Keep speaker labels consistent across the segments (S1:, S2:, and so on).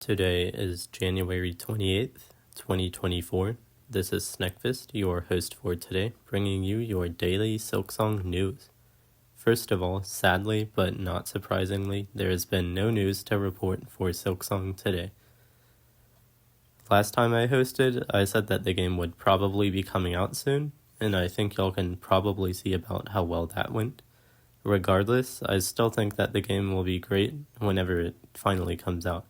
S1: Today is January 28th, 2024. This is Snackfist, your host for today, bringing you your daily Silksong news. First of all, sadly but not surprisingly, there has been no news to report for Silksong today. Last time I hosted, I said that the game would probably be coming out soon, and I think y'all can probably see about how well that went. Regardless, I still think that the game will be great whenever it finally comes out.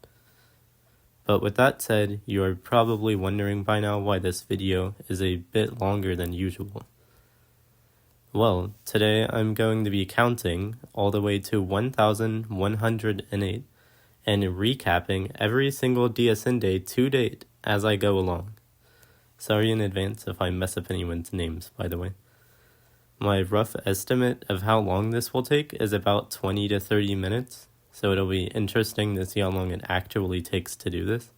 S1: But with that said, you are probably wondering by now why this video is a bit longer than usual. Well, today I'm going to be counting all the way to 1108 and recapping every single DSN day to date as I go along. Sorry in advance if I mess up anyone's names, by the way. My rough estimate of how long this will take is about 20 to 30 minutes. So it'll be interesting to see how long it actually takes to do this.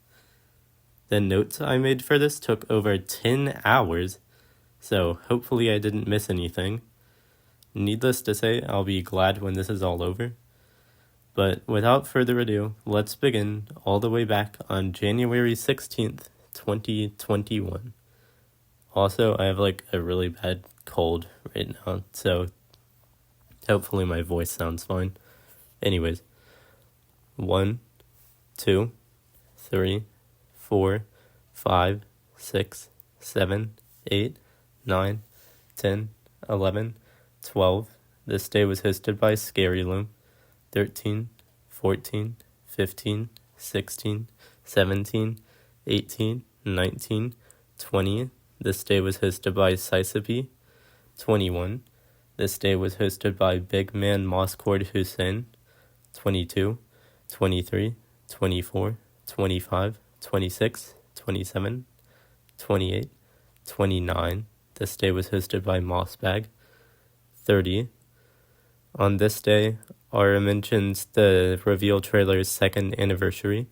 S1: The notes I made for this took over 10 hours, so hopefully I didn't miss anything. Needless to say, I'll be glad when this is all over. But without further ado, let's begin all the way back on January 16th, 2021. Also, I have a really bad cold right now, so hopefully my voice sounds fine. Anyways. 1, 2, 3, 4, 5, 6, 7, 8, 9, 10, 11, 12. This day was hosted by Scary Loom. 13, 14, 15, 16, 17, 18, 19, 20. This day was hosted by Saisapi. 21. This day was hosted by Big Man Moscord Hussein. 22. 23, 24, 25, 26, 27, 28, 29. This day was hosted by Mossbag. 30. On this day, Aura mentions the reveal trailer's second anniversary.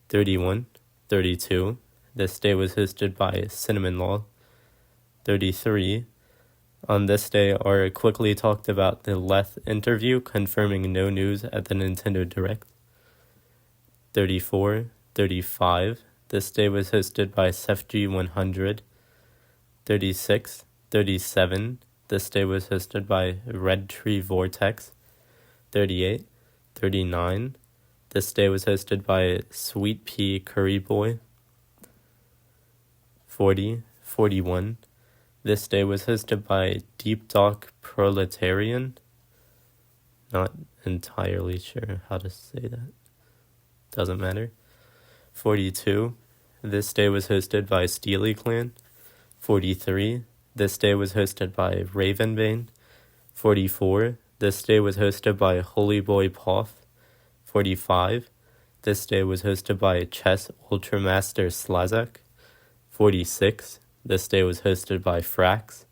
S1: 31, 32. This day was hosted by Cinnamon Law. 33. On this day, Aura quickly talked about the Leth interview, confirming no news at the Nintendo Direct. 34, 35. This day was hosted by SefG100. 36, 37. This day was hosted by Red Tree Vortex. 38, 39. This day was hosted by Sweet Pea Curry Boy. 40, 41. This day was hosted by Deep Dock Proletarian. Not entirely sure how to say that. Doesn't matter. 42. This day was hosted by Steely Clan. 43. This day was hosted by Ravenbane. 44. This day was hosted by Holy Boy Poff. 45. This day was hosted by Chess Ultramaster Slazak. 46. This day was hosted by Frax.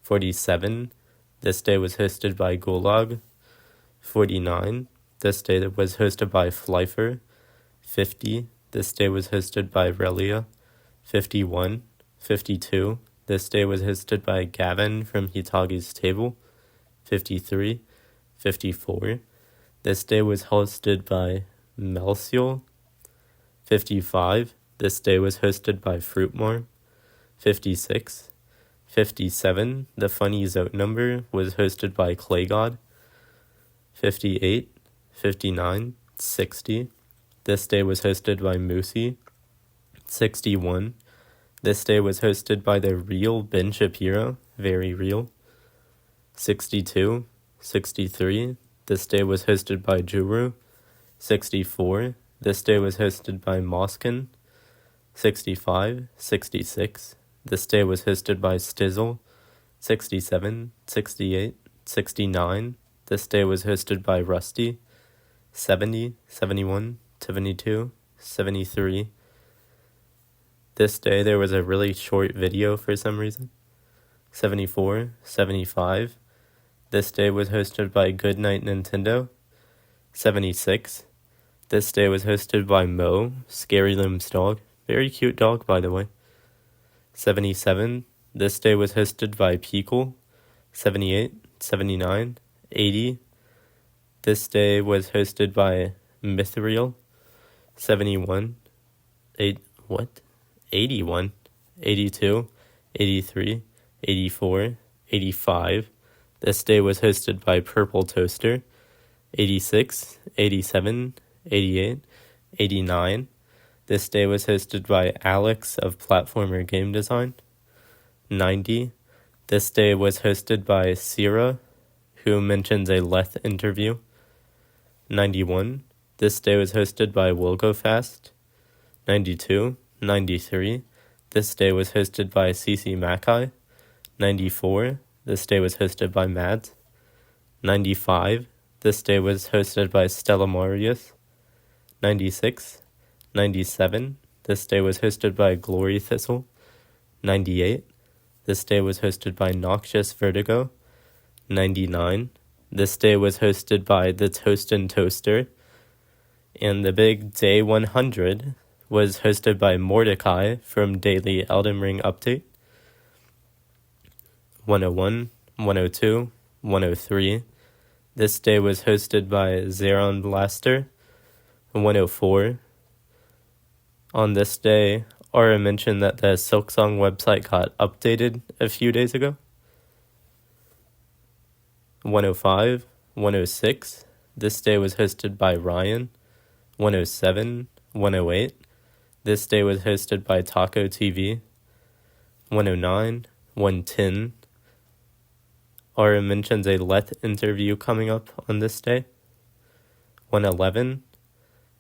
S1: 47. This day was hosted by Gulag. 49. This day was hosted by Flyfer. 50. This day was hosted by Relia. 51. 52. This day was hosted by Gavin from Hitagi's Table. 53. 54. This day was hosted by Melciel. 55. This day was hosted by Fruitmar. 56. 57. The Funny Zote number was hosted by Claygod. 58. 59. 60. This day was hosted by Moosey. 61. This day was hosted by the real Ben Shapiro. Very real. 62. 63. This day was hosted by Juru. 64. This day was hosted by Moskin. 65. 66. This day was hosted by Stizzle. 67. 68. 69. This day was hosted by Rusty. 70. 71. 72, 73. This day there was a really short video for some reason. 74, 75. This day was hosted by Goodnight Nintendo. 76. This day was hosted by Mo, Scary Loom's dog. Very cute dog, by the way. 77. This day was hosted by Peekle. 78, 79, 80. This day was hosted by Mithril. 71, what? 81, 82, 83, 84, 85. This day was hosted by Purple Toaster. 86, 87, 88, 89. This day was hosted by Alex of Platformer Game Design. 90. This day was hosted by Sierra, who mentions a Leth interview. 91. This day was hosted by Will Go Fast. 92. 93. This day was hosted by CC Mackay. 94. This day was hosted by Mads. 95. This day was hosted by Stella Marius. 96. 97. This day was hosted by Glory Thistle. 98. This day was hosted by Noxious Vertigo. 99. This day was hosted by The Toast and Toaster. And the big day 100 was hosted by Mordecai from Daily Elden Ring Update. 101, 102, 103. This day was hosted by Zeron Blaster. 104. On this day, Aura mentioned that the Silksong website got updated a few days ago. 105, 106. This day was hosted by Ryan. 107, 108. This day was hosted by Taco TV. 109, 110. Aura mentions a Leth interview coming up on this day. 111.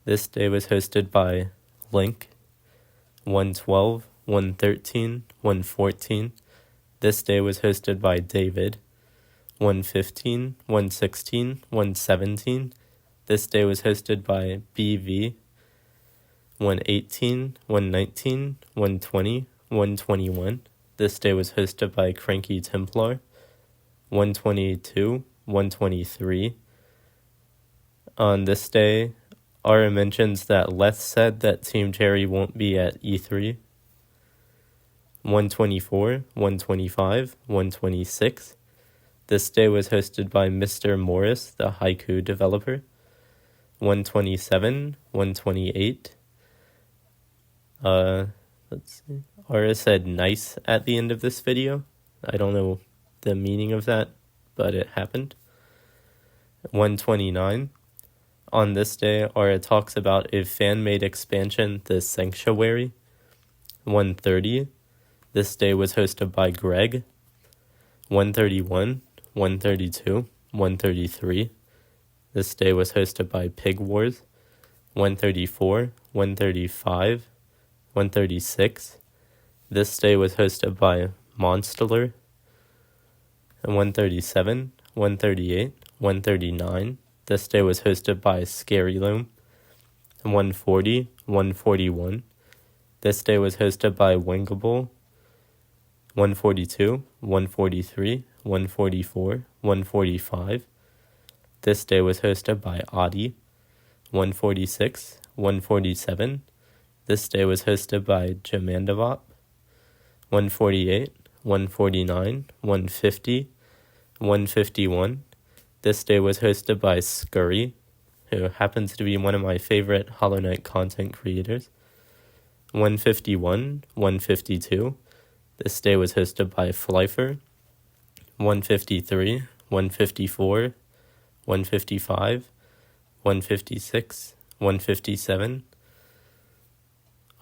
S1: This day was hosted by Link. 112, 113, 114. This day was hosted by David. 115, 116, 117. This day was hosted by BV. 118, 119, 120, 121. This day was hosted by Cranky Templar. 122, 123. On this day, Aura mentions that Leth said that Team Cherry won't be at E3. 124, 125, 126. This day was hosted by Mr. Morris, the haiku developer. 127, 128. Let's see. Aura said nice at the end of this video. I don't know the meaning of that, but it happened. 129. On this day, Aura talks about a fan-made expansion, The Sanctuary. 130. This day was hosted by Greg. 131, 132, 133. This day was hosted by Pig Wars. 134, 135, 136. This day was hosted by Monster. And 137, 138, 139. This day was hosted by Scary Loom. 140, 141. This day was hosted by Wingable. 142, 143, 144, 145. This day was hosted by Adi. 146, 147. This day was hosted by Jamandavop. 148, 149, 150, 151. This day was hosted by Scurry, who happens to be one of my favorite Hollow Knight content creators. 151, 152. This day was hosted by Flyfer. 153, 154, 155, 156, 157.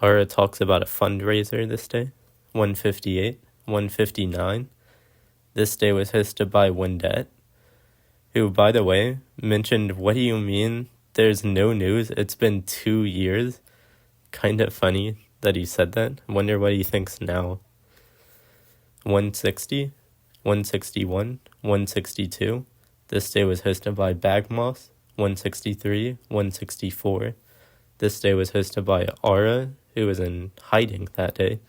S1: Aura talks about a fundraiser this day. 158, 159. This day was hosted by Wendette, who, by the way, mentioned, "What do you mean there's no news? It's been 2 years." Kind of funny that he said that. Wonder what he thinks now. 160, 161, 162. This day was hosted by Bagmoss. 163, 164. This day was hosted by Aura, who was in hiding that day.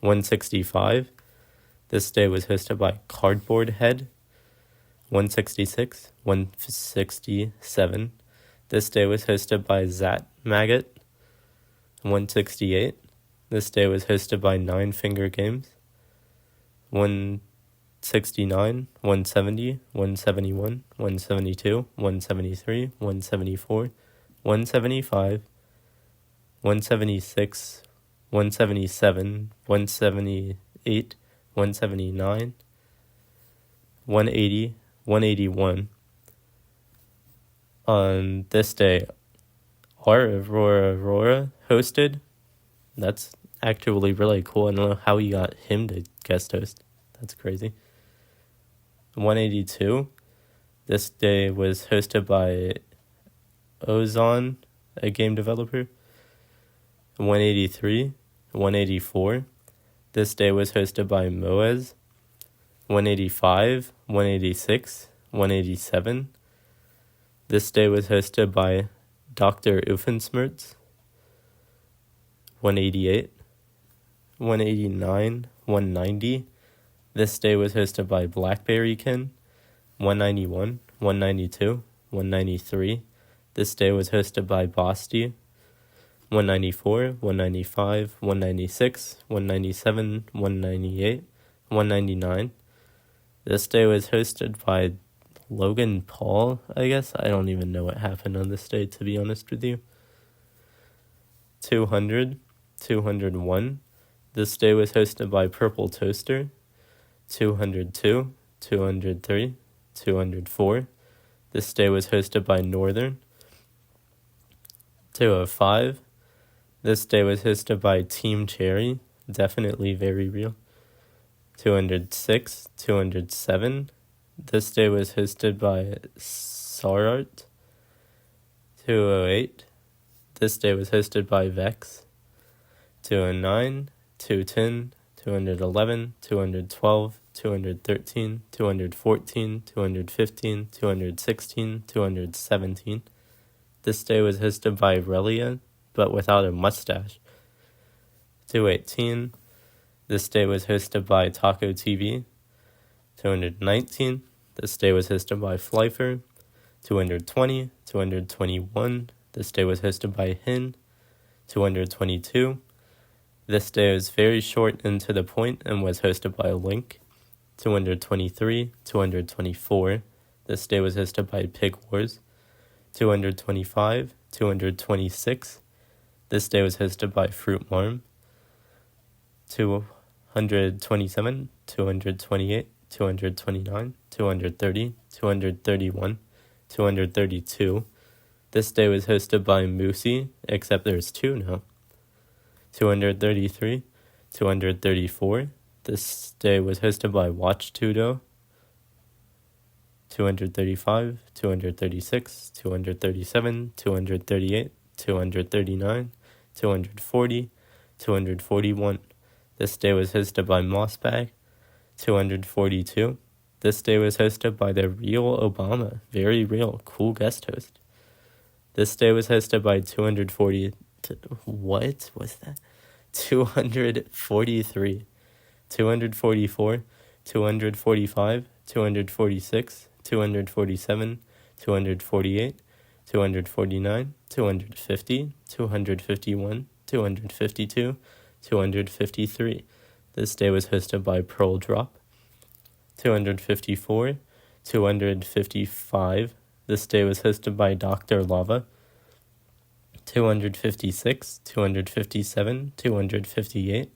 S1: 165. This day was hosted by Cardboard Head. 166, 167. This day was hosted by Zat Maggot. 168. This day was hosted by Nine Finger Games. 169, 170, 171, 172, 173, 174, 175, 176, 177, 178, 179, 180, 181. On this day, our Aurora hosted. That's actually really cool. I don't know how you got him to guest host. That's crazy. 182. This day was hosted by Ozon, a game developer. 183. 184. This day was hosted by Moez. 185. 186. 187. This day was hosted by Dr. Uffensmertz. 188. 189. 190. This day was hosted by Blackberrykin. 191. 192. 193. This day was hosted by Bosty. 194. 195. 196. 197. 198. 199. This day was hosted by Logan Paul, I guess. I don't even know what happened on this day, to be honest with you. 200. 201. This day was hosted by Purple Toaster. 202. 203. 204. This day was hosted by Northern. 205. This day was hosted by Team Cherry. Definitely very real. 206. 207. This day was hosted by Sarart. 208. This day was hosted by Vex. 209. 210. 211. 212. 213. 214. 215. 216. 217. This day was hosted by Relia, but without a mustache. 218. This day was hosted by Taco TV. 219. This day was hosted by Flyfer. 220. 221. This day was hosted by Hin. 222. This day was very short and to the point and was hosted by Link. 223. 224. This day was hosted by Pig Wars. 225. 226. This day was hosted by Fruit Marm. 227. 228. 229, 230, 231, 232. This day was hosted by Moosey, except there's two now. 233, 234. This day was hosted by Watch Tudo. 235, 236, 237, 238, 239, 240, 241. This day was hosted by Mossbag. 242. This day was hosted by the real Obama. Very real. Cool guest host. This day was hosted by 240. What was that? 243. 244. 245. 246. 247. 248. 249. 250. 251. 252. 253. This day was hosted by Pearl Drop. 254. 255. This day was hosted by Dr. Lava. 256. 257. 258.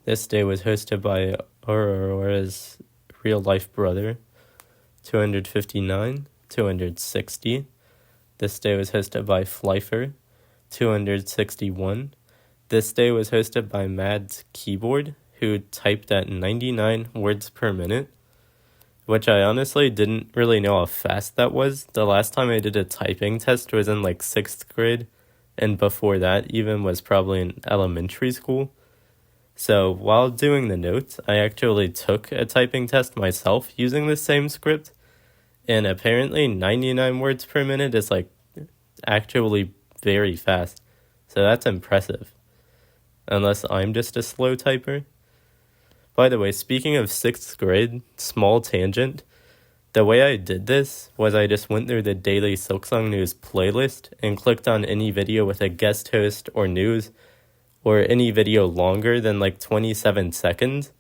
S1: This day was hosted by Aurora's real-life brother. 259. 260. This day was hosted by Flyfer. 261. This day was hosted by Mad's Keyboard, who typed at 99 words per minute, which I honestly didn't really know how fast that was. The last time I did a typing test was in like 6th grade, and before that even was probably in elementary school. So while doing the notes, I actually took a typing test myself using the same script, and apparently 99 words per minute is like actually very fast. So that's impressive. Unless I'm just a slow typer. By the way, speaking of 6th grade, small tangent, the way I did this was I just went through the daily Silksong News playlist and clicked on any video with a guest host or news, or any video longer than like 27 seconds,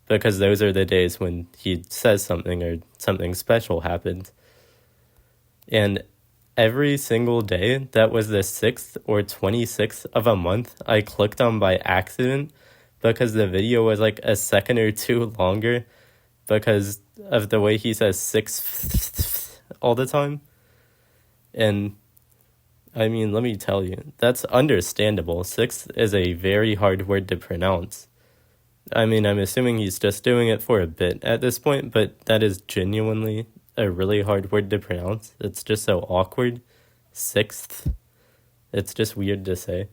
S1: because those are the days when he says something or something special happens. And every single day that was the 6th or 26th of a month, I clicked on by accident because the video was like a second or two longer because of the way he says six all the time. And I mean, let me tell you, that's understandable. Sixth is a very hard word to pronounce. I mean, I'm assuming he's just doing it for a bit at this point, but that is genuinely a really hard word to pronounce. It's just so awkward. Sixth. It's just weird to say.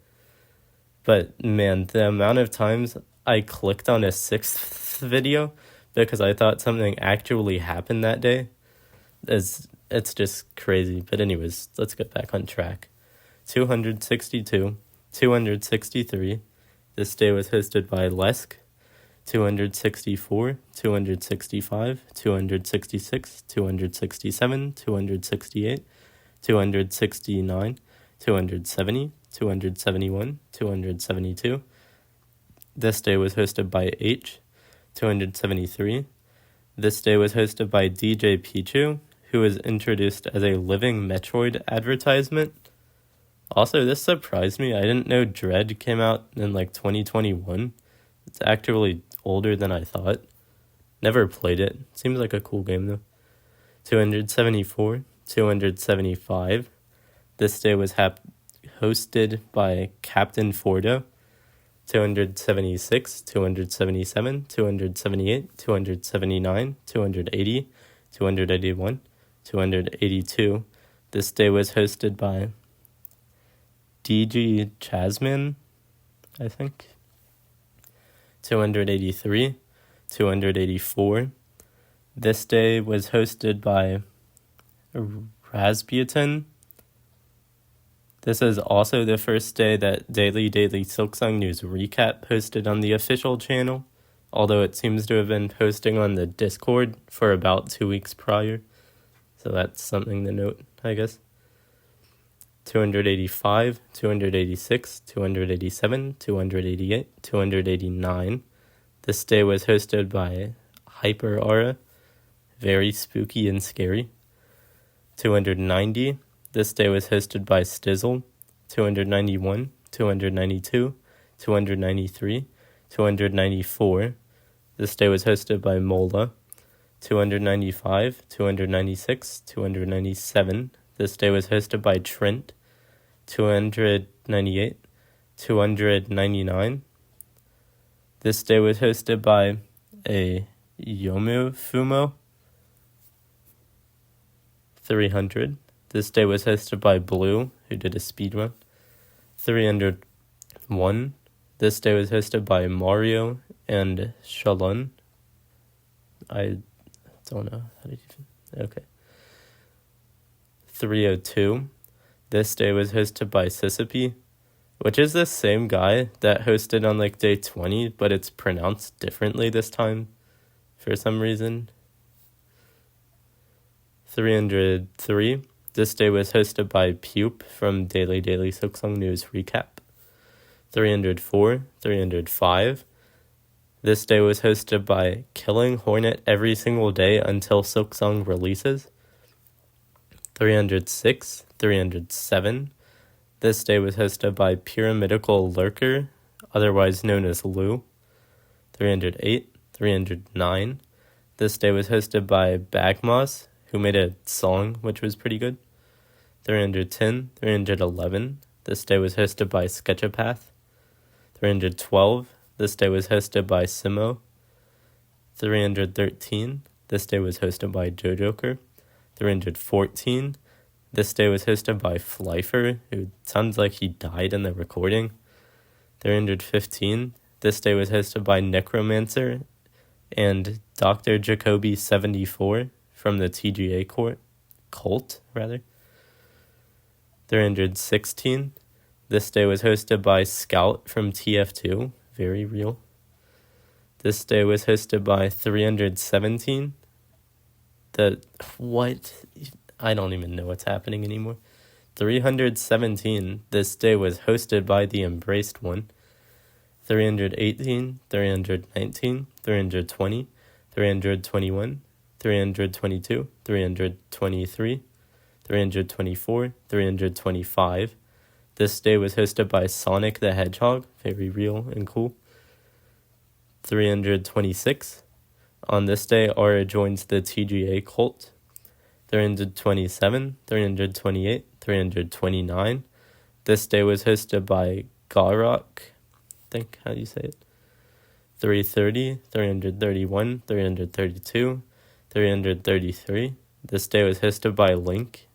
S1: But man, the amount of times I clicked on a sixth video because I thought something actually happened that day it's just crazy. But anyways, let's get back on track. 262, 263. This day was hosted by Lesk. 264, 265, 266, 267, 268, 269, 270, 271, 272. This day was hosted by H. 273. This day was hosted by DJ Pichu, who was introduced as a Living Metroid advertisement. Also, this surprised me. I didn't know Dread came out in like 2021. It's actually older than I thought. Never played it. Seems like a cool game though. 274, 275. This day was hosted by Captain Fordo. 276, 277, 278, 279, 280, 281, 282. This day was hosted by DG Jasmine, I think. 283, 284. This day was hosted by Rasputin. This is also the first day that Daily Silksong News Recap posted on the official channel, although it seems to have been posting on the Discord for about 2 weeks prior. So that's something to note, I guess. 285, 286, 287, 288, 289. This day was hosted by Hyper Aura. Very spooky and scary. 290. This day was hosted by Stizzle. 291, 292, 293, 294. This day was hosted by Mola. 295, 296, 297. This day was hosted by Trent. 298, 299. This day was hosted by a Yomu Fumo. 300. This day was hosted by Blue, who did a speedrun. 301. This day was hosted by Mario and Shalon. I don't know how to even... Okay. 302. This day was hosted by Sissipe, which is the same guy that hosted on like day 20, but it's pronounced differently this time for some reason. 303. This day was hosted by Pupe from Daily Silksong News Recap. 304, 305. This day was hosted by Killing Hornet every single day until Silksong releases. 306, 307. This day was hosted by Pyramidical Lurker, otherwise known as Lou. 308, 309. This day was hosted by Bagmoss, who made a song which was pretty good. 310, 311. This day was hosted by Sketchapath. 312. This day was hosted by Simo. 313. This day was hosted by Jojoker. 314. This day was hosted by Flyfer, who sounds like he died in the recording. 315. This day was hosted by Necromancer and Dr. Jacoby 74 from the TGA cult. 316. This day was hosted by Scout from TF2. Very real. This day was hosted by 317. What? I don't even know what's happening anymore. 317. This day was hosted by the Embraced One. 318, 319, 320, 321, 322, 323, 324, 325. This day was hosted by Sonic the Hedgehog, very real and cool. 326. On this day, Aura joins the TGA cult. 327, 328, 329. This day was hosted by Garrock, I think how you say it. 330, 331, 332, 333. This day was hosted by Link,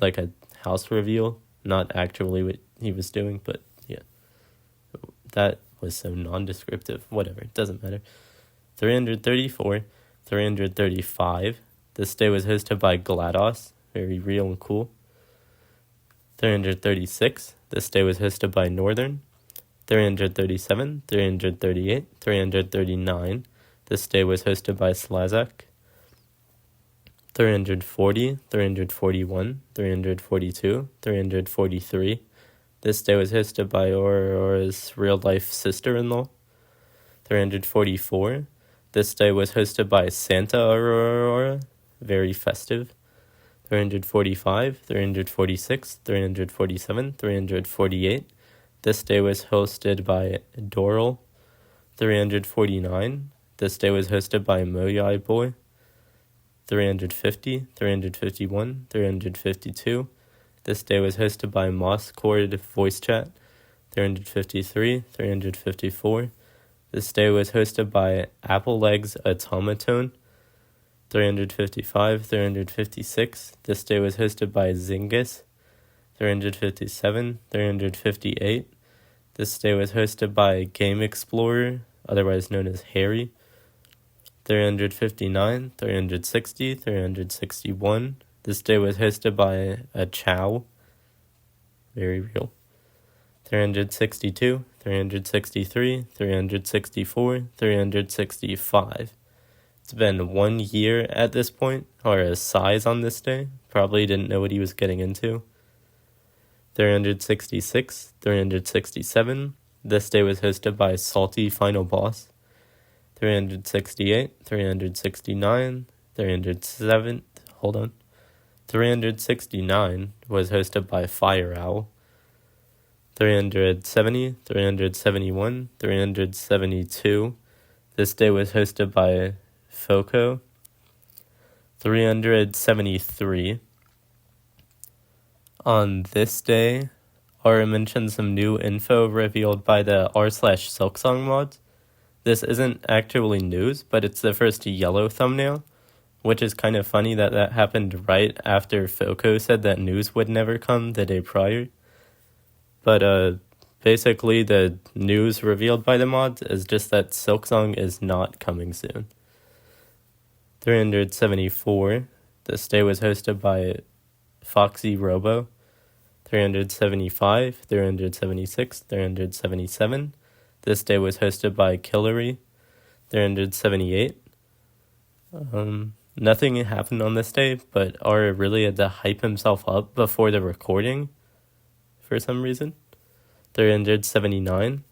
S1: like a house reveal, not actually what he was doing, but yeah. That was so non-descriptive. Whatever, it doesn't matter. 334, 335. This day was hosted by GLaDOS, very real and cool. 336. This day was hosted by Northern. 337, 338, 339. This day was hosted by Slazak. 340, 341, 342, 343. This day was hosted by Aurora's real-life sister-in-law. 344. This day was hosted by Santa Aurora, very festive. 345, 346, 347, 348. This day was hosted by Doral. 349. This day was hosted by Moyai Boy. 350, 351, 352. This day was hosted by Moss Cord Voice Chat. 353, 354. This day was hosted by Apple Legs Automaton. 355, 356. This day was hosted by Zingus. 357, 358. This day was hosted by Game Explorer, otherwise known as Harry. 359, 360, 361. This day was hosted by a Chow. Very real. 362, 363, 364, 365. It's been 1 year at this point, or a size on this day. Probably didn't know what he was getting into. 366, 367. This day was hosted by Salty Final Boss. 368, 369, 307. 369 was hosted by Fire Owl. 370, 371, 372. This day was hosted by Foco. 373. On this day, Aura mentioned some new info revealed by the r/Silksong mods. This isn't actually news, but it's the first yellow thumbnail, which is kind of funny that happened right after Foco said that news would never come the day prior. But basically the news revealed by the mods is just that Silksong is not coming soon. 374. This day was hosted by Foxy Robo. 375, 376, 377. This day was hosted by Killery. 378. Nothing happened on this day, but Aura really had to hype himself up before the recording for some reason. 379.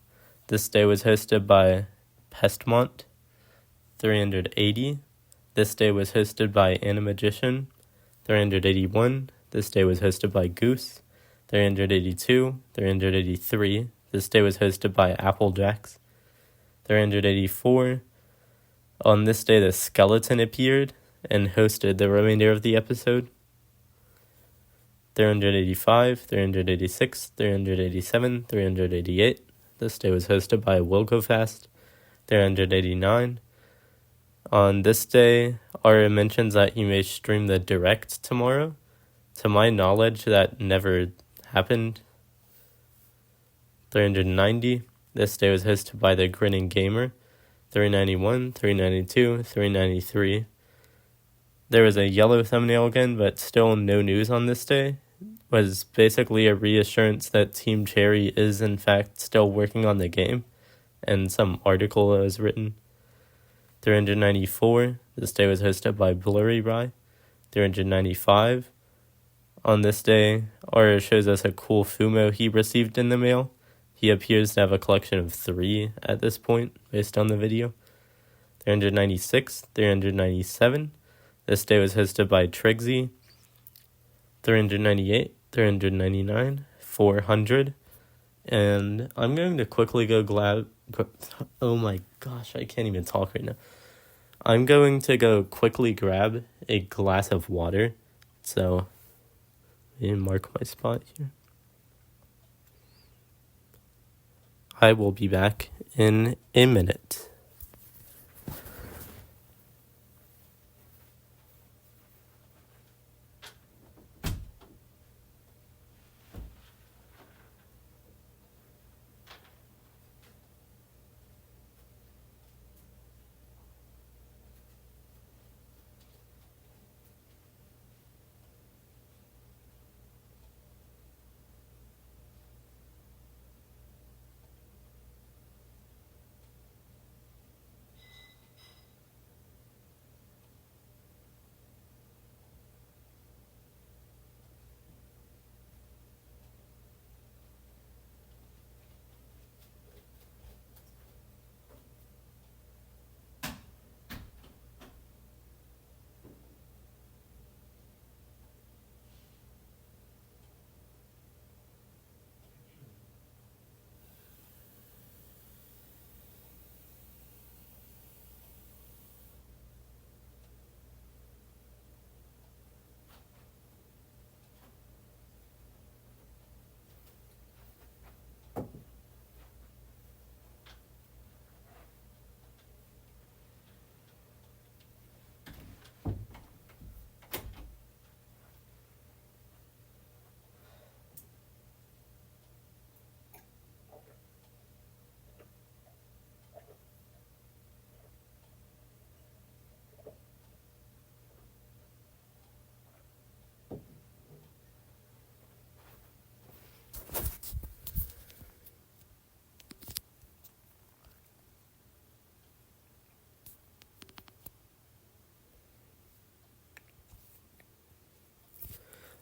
S1: This day was hosted by Pestmont. 380. This day was hosted by Animagician. 381. This day was hosted by Goose. 382. 383. This day was hosted by Applejacks. 384. On this day, the skeleton appeared and hosted the remainder of the episode. 385, 386, 387, 388. This day was hosted by Wilgofast. 389. On this day, Aura mentions that he may stream the Direct tomorrow. To my knowledge, that never happened. 390. This day was hosted by the Grinning Gamer. 391, 392, 393. There was a yellow thumbnail again, but still no news on this day. Was basically a reassurance that Team Cherry is in fact still working on the game, and some article that was written. 394. This day was hosted by Blurry Rye. 395. On this day, Aura shows us a cool Fumo he received in the mail. He appears to have a collection of 3 at this point, based on the video. 396, 397. This day was hosted by Trixie. 398, 399, 400, and I'm going to quickly oh my gosh, I can't even talk right now. I'm going to go quickly grab a glass of water, so let me mark my spot here. I will be back in a minute.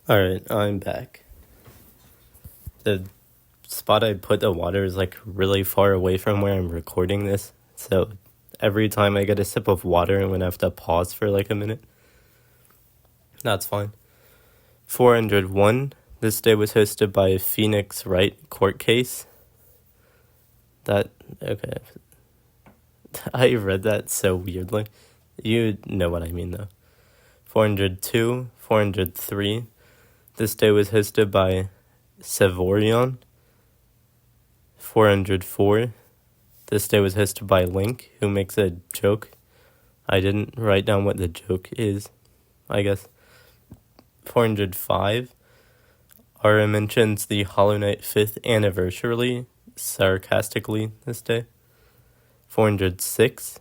S1: Alright, I'm back. The spot I put the water is like really far away from where I'm recording this, so every time I get a sip of water, I'm gonna have to pause for like a minute. That's fine. 401. This day was hosted by a Phoenix Wright court case. Okay. I read that so weirdly. You know what I mean, though. 402, 403. This day was hosted by Sevorion. 404. This day was hosted by Link, who makes a joke. I didn't write down what the joke is, I guess. 405. Ara mentions the Hollow Knight 5th anniversary sarcastically this day. 406.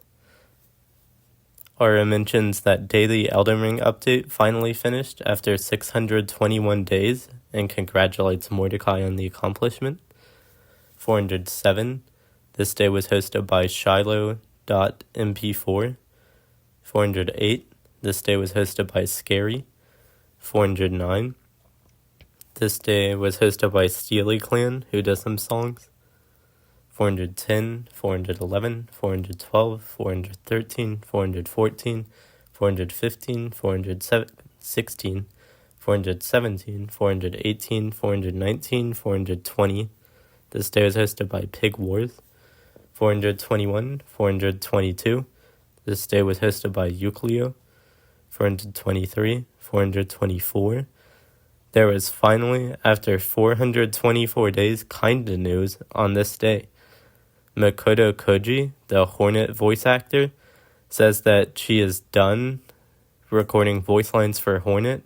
S1: Ara mentions that daily Elden Ring update finally finished after 621 days and congratulates Mordecai on the accomplishment. 407. This day was hosted by Shiloh.mp4. 408. This day was hosted by Scary. 409. This day was hosted by Steely Clan, who does some songs. 410, 411, 412, 413, 414, 415, 416, 417, 418, 419, 420. This day was hosted by Pig Wars. 421, 422. This day was hosted by Euclio. 423, 424. There was finally, after 424 days, kinda news on this day. Makoto Koji, the Hornet voice actor, says that she is done recording voice lines for Hornet.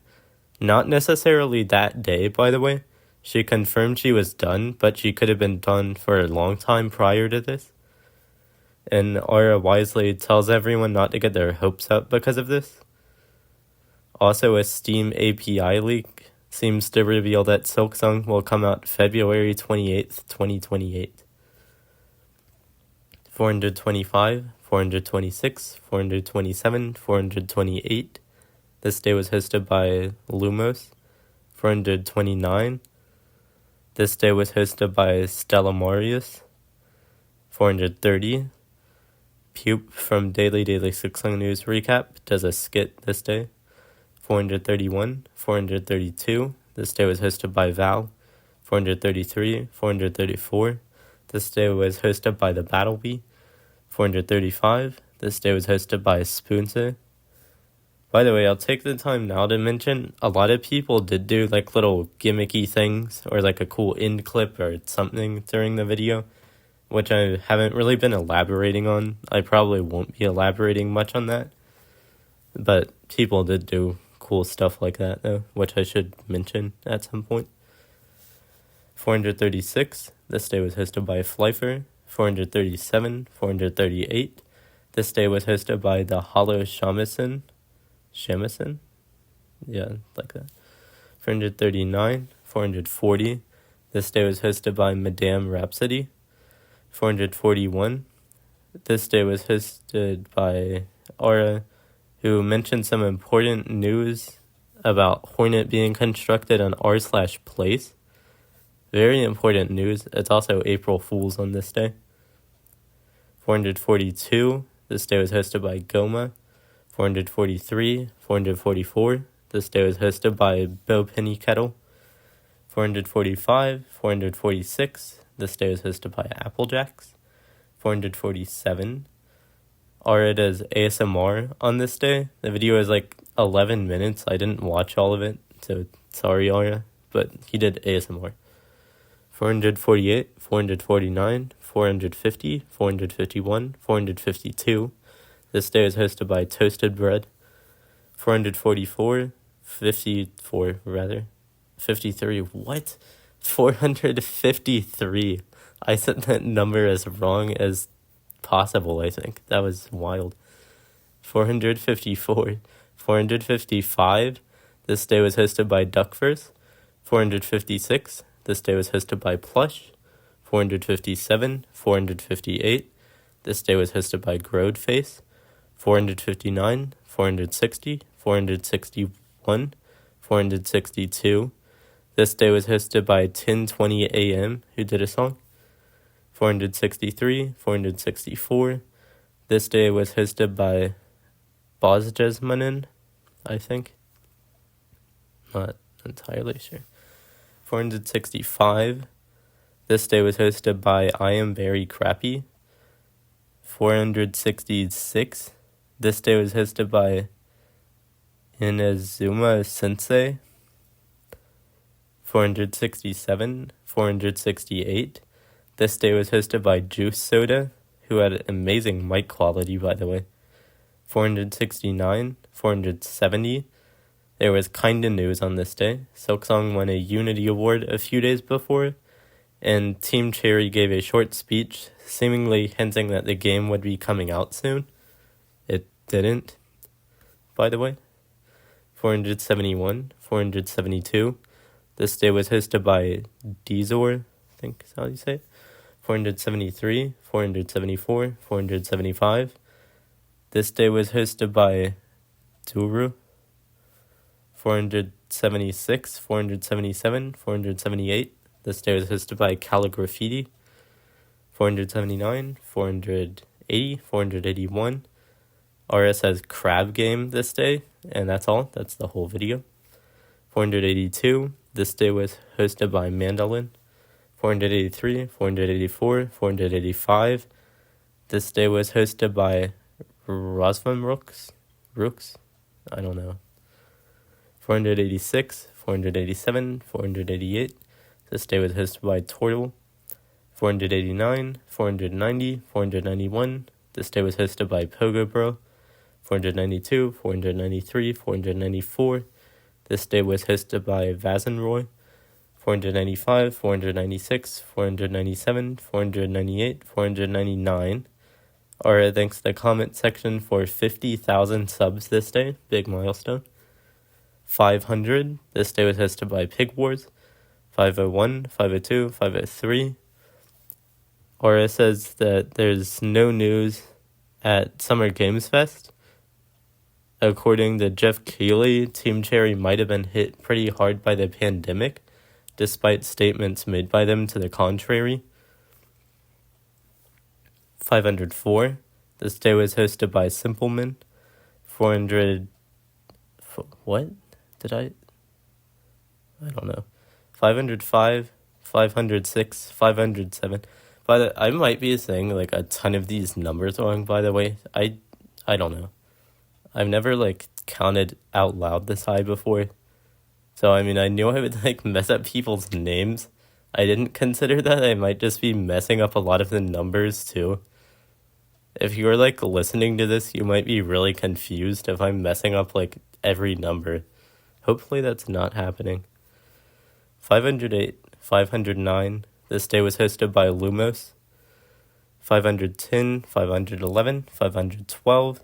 S1: Not necessarily that day, by the way. She confirmed she was done, but she could have been done for a long time prior to this. And Ara wisely tells everyone not to get their hopes up because of this. Also, a Steam API leak seems to reveal that Silksong will come out February 28th, 2028. 425, 426, 427, 428. This day was hosted by Lumos. 429. This day was hosted by Stella Marius. 430. Pupe from Daily Silksong News Recap does a skit this day. 431, 432. This day was hosted by Val. 433, 434. This day was hosted by the Battlebee. 435. This day was hosted by Spoonse. By the way, I'll take the time now to mention a lot of people did do like little gimmicky things or like a cool end clip or something during the video, which I haven't really been elaborating on. I probably won't be elaborating much on that, but people did do cool stuff like that though, which I should mention at some point. 436. This day was hosted by Flyfer. 437, 438. This day was hosted by the Hollow Shamisen. Shamisen? Yeah, like that. 439, 440. This day was hosted by Madame Rhapsody. 441. This day was hosted by Aura, who mentioned some important news about Hornet being constructed on r/place. Very important news. It's also April Fool's on this day. 442. This day was hosted by Goma. 443. 444. This day was hosted by Bo Penny Kettle. 445. 446. This day was hosted by Applejacks. 447. Aura does ASMR on this day. The video is like 11 minutes. I didn't watch all of it, so sorry, Aura, but he did ASMR. 448, 449, 450, 451, 452. This day is hosted by Toasted Bread. 444, 53, what? 453. I said that number as wrong as possible, I think. That was wild. 454, 455. This day was hosted by Duckverse. 456. This day was hosted by Plush. 457, 458. This day was hosted by Grodeface. 459, 460, 461, 462. This day was hosted by 1020 AM, who did a song. 463, 464. This day was hosted by Bozjesmanen, I think. Not entirely sure. 465. This day was hosted by I Am Very Crappy. 466. This day was hosted by Inazuma Sensei. 467. 468. This day was hosted by Juice Soda, who had amazing mic quality, by the way. 469. 470. There was kinda news on this day. Silksong won a Unity Award a few days before, and Team Cherry gave a short speech, seemingly hinting that the game would be coming out soon. It didn't, by the way. 471, 472. This day was hosted by Dizor, I think is how you say it. 473, 474, 475. This day was hosted by Duru. 476, 477, 478. This day was hosted by Calligraffiti. 479, 480, 481. RS has Crab Game this day, and that's all. That's the whole video. 482. This day was hosted by Mandolin. 483, 484, 485. This day was hosted by Rosvan Rooks? I don't know. 486, 487, 488. This day was hosted by Tortle. 489, 490, 491. This day was hosted by Pogo Bro. 492, 493, 494. This day was hosted by Vazenroy. 495, 496, 497, 498, 499. Alright, thanks to the comment section for 50,000 subs this day. Big milestone. 500. This day was hosted by Pig Wars. 501, 502, 503. Aura says that there's no news at Summer Games Fest. According to Jeff Keighley, Team Cherry might have been hit pretty hard by the pandemic, despite statements made by them to the contrary. 504. This day was hosted by Simpleman. 405, What? Did I don't know. 505, 506, 507. But I might be saying like a ton of these numbers wrong, by the way. I don't know. I've never like counted out loud this high before. So I mean I knew I would like mess up people's names. I didn't consider that I might just be messing up a lot of the numbers too. If you're like listening to this, you might be really confused if I'm messing up like every number. Hopefully that's not happening. 508, 509. This day was hosted by Lumos. 510, 511, 512.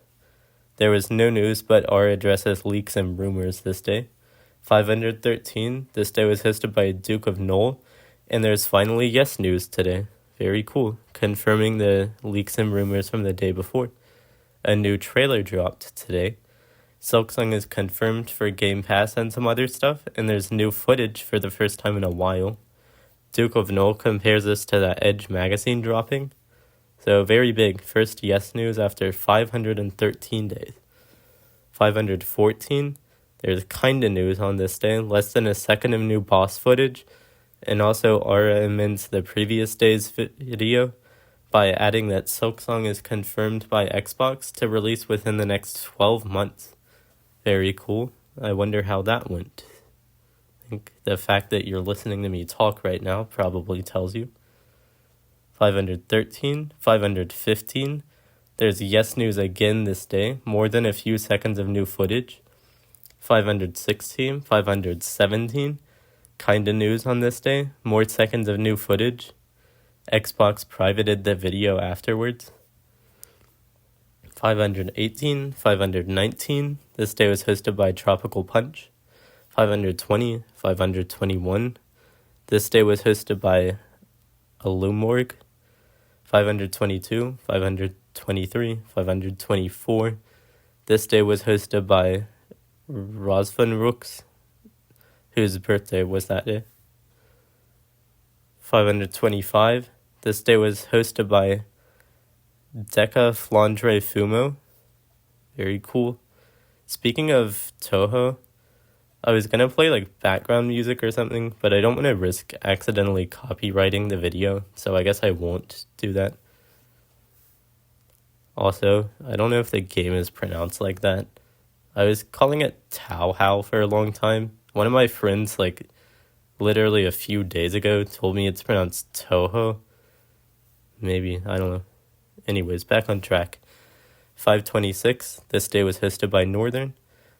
S1: There was no news, but our addresses, leaks, and rumors this day. 513. This day was hosted by Duke of Knoll. And there's finally yes news today. Very cool. Confirming the leaks and rumors from the day before. A new trailer dropped today. Silksong is confirmed for Game Pass and some other stuff, and there's new footage for the first time in a while. Duke of Knoll compares this to that Edge magazine dropping. So very big. First yes news after 513 days. 514. There's kinda news on this day. Less than a second of new boss footage. And also Aura amends the previous day's video by adding that Silksong is confirmed by Xbox to release within the next 12 months. Very cool. I wonder how that went. I think the fact that you're listening to me talk right now probably tells you. 513, 515. There's yes news again this day. More than a few seconds of new footage. 516, 517. Kinda news on this day. More seconds of new footage. Xbox privated the video afterwards. 518, 519. This day was hosted by Tropical Punch. 520, 521. This day was hosted by Alumorg. 522, 523, 524. This day was hosted by Rosvan Rooks, whose birthday was that day. 525. This day was hosted by Deca Flandre Fumo. Very cool. Speaking of Toho, I was gonna play like background music or something, but I don't want to risk accidentally copywriting the video, so I guess I won't do that. Also, I don't know if the game is pronounced like that. I was calling it Tao How for a long time. One of my friends, like, literally a few days ago told me it's pronounced Toho. Maybe, I don't know. Anyways, back on track. 526, this day was hosted by Northern.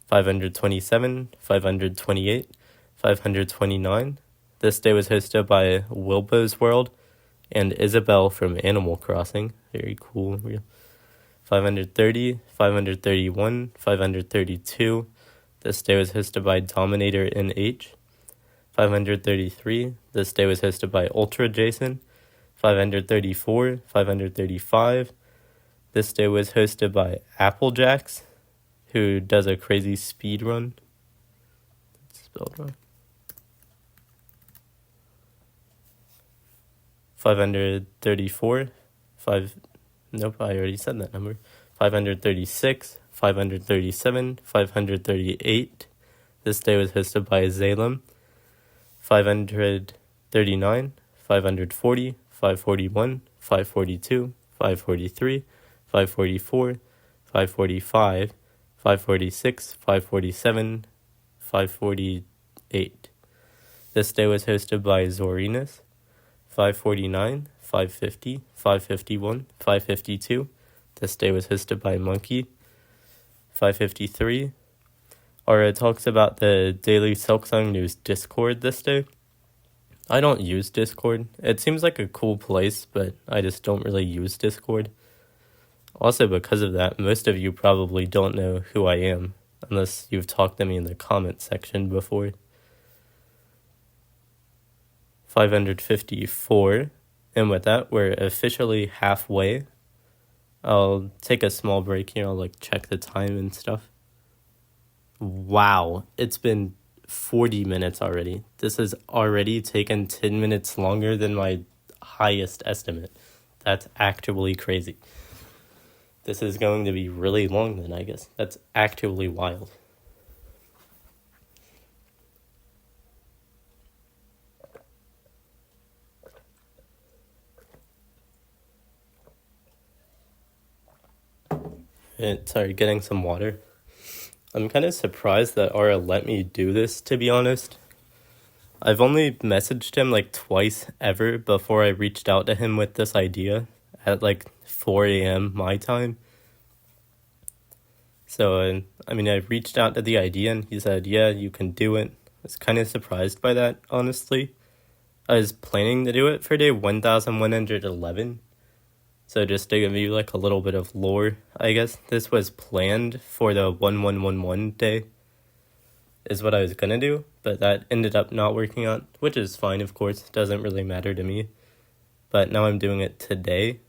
S1: 527, 528, 529. This day was hosted by Wilbo's World and Isabel from Animal Crossing. Very cool. 530, 531, 532. This day was hosted by Dominator NH. 533. This day was hosted by Ultra Jason. 534, 535. This day was hosted by Applejacks, who does a crazy speed run. It's spelled wrong. 534. Nope, I already said that number. 536, 537, 538. This day was hosted by Zalem. 539, 540, 541, 542, 543, 544, 545, 546, 547, 548. This day was hosted by Zorinus. 549, 550, 551, 552. This day was hosted by Monkey. 553. Aura talks about the Daily Silksong News Discord this day. I don't use Discord. It seems like a cool place, but I just don't really use Discord. Also, because of that, most of you probably don't know who I am, unless you've talked to me in the comment section before. 554. And with that, we're officially halfway. I'll take a small break here. I'll check the time and stuff. Wow, it's been 40 minutes already. This has already taken 10 minutes longer than my highest estimate. That's actually crazy. This is going to be really long then, I guess. That's actually wild. Sorry, getting some water. I'm kind of surprised that Aura let me do this, to be honest. I've only messaged him like twice ever before I reached out to him with this idea at like 4 a.m. my time. So, I reached out to the idea and he said, yeah, you can do it. I was kind of surprised by that, honestly. I was planning to do it for day 1111. So just to give you like a little bit of lore, I guess this was planned for the 1111 day is what I was gonna do, but that ended up not working out, which is fine, of course. Doesn't really matter to me. But now I'm doing it today.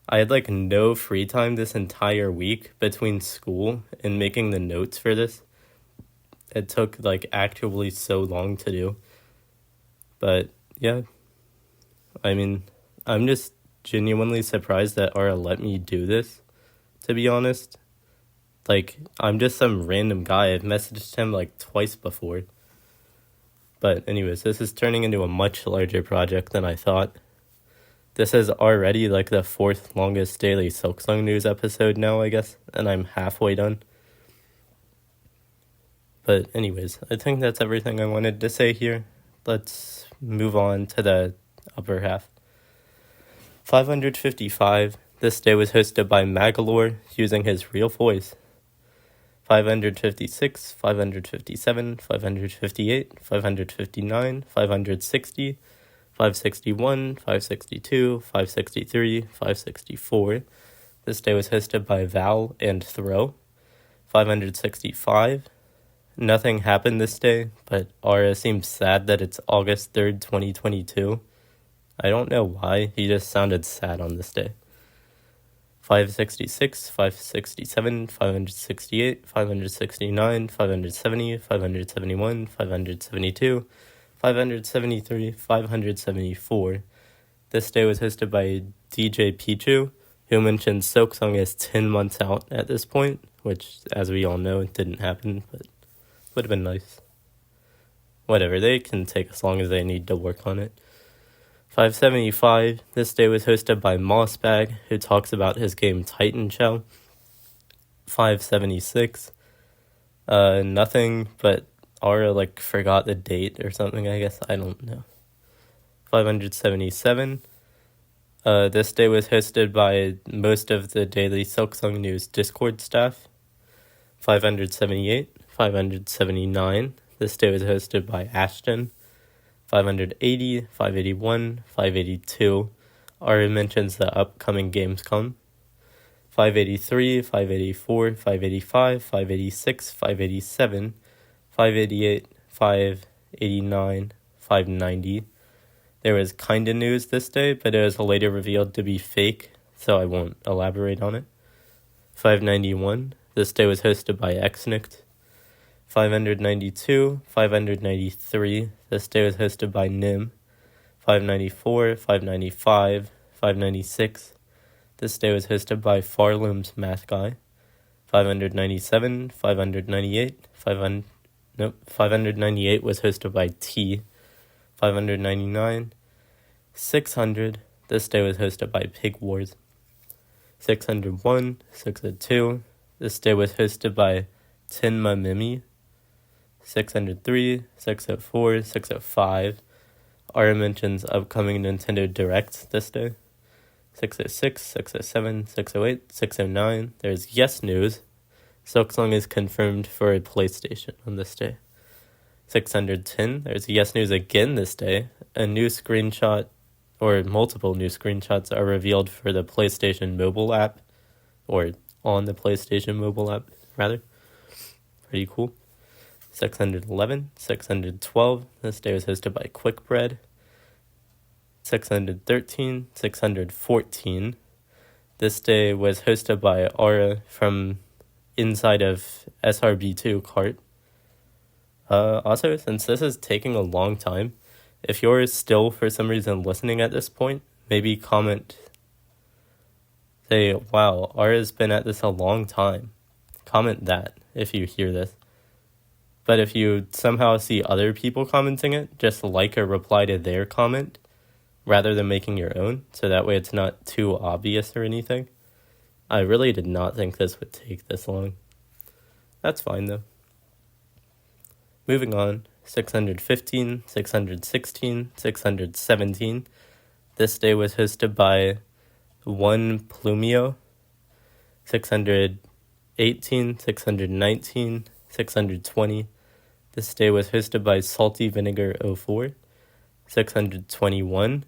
S1: I had like no free time this entire week between school and making the notes for this. It took like actually so long to do. But yeah, I'm just genuinely surprised that Aura let me do this, to be honest. Like, I'm just some random guy. I've messaged him like twice before. But anyways, this is turning into a much larger project than I thought. This is already like the 4th longest daily Silksong news episode now, I guess, and I'm halfway done. But anyways, I think that's everything I wanted to say here. Let's move on to the upper half. 555. This day was hosted by Magalore using his real voice. 556, 557, 558, 559, 560, 561, 562, 563, 564. This day was hosted by Val and Throw. 565. Nothing happened this day, but Aura seems sad that it's August 3rd, 2022. I don't know why, he just sounded sad on this day. 566, 567, 568, 569, 570, 571, 572, 573, 574. This day was hosted by DJ Pichu, who mentioned Silksong is 10 months out at this point, which, as we all know, it didn't happen, but would have been nice. Whatever, they can take as long as they need to work on it. 575, this day was hosted by Mossbag, who talks about his game Titan Shell. 576, nothing, but Aura forgot the date or something, I guess, I don't know. 577, this day was hosted by most of the Daily Silksong News Discord staff. 578, 579, this day was hosted by Ashton. 580, 581, 582, Aura mentions the upcoming Gamescom. 583, 584, 585, 586, 587, 588, 589, 590. There was kinda news this day, but it was later revealed to be fake, so I won't elaborate on it. 591, this day was hosted by Xnict. 592, 593, this day was hosted by Nim. 594, 595, 596, this day was hosted by Farloom's Math Guy. 597, 598, 598 was hosted by T. 599, 600, this day was hosted by Pig Wars. 601, 602, this day was hosted by Tinma Mimi. 603, 604, 605. Aura mentions upcoming Nintendo Directs this day. 606, 607, 608, 609. There's Yes News. Silksong is confirmed for a PlayStation on this day. 610, there's Yes News again this day. A new screenshot, or multiple new screenshots, are revealed for the PlayStation mobile app, or on the PlayStation mobile app, rather. Pretty cool. 611, 612, this day was hosted by Quickbread. 613, 614, this day was hosted by Aura from inside of SRB2 cart. Also, since this is taking a long time, if you're still for some reason listening at this point, maybe comment, say, wow, Aura's been at this a long time. Comment that if you hear this. But if you somehow see other people commenting it, just like or reply to their comment rather than making your own, so that way it's not too obvious or anything. I really did not think this would take this long. That's fine, though. Moving on, 615, 616, 617. This day was hosted by One Plumio, 618, 619, 620. This day was hosted by Salty Vinegar 04, 621.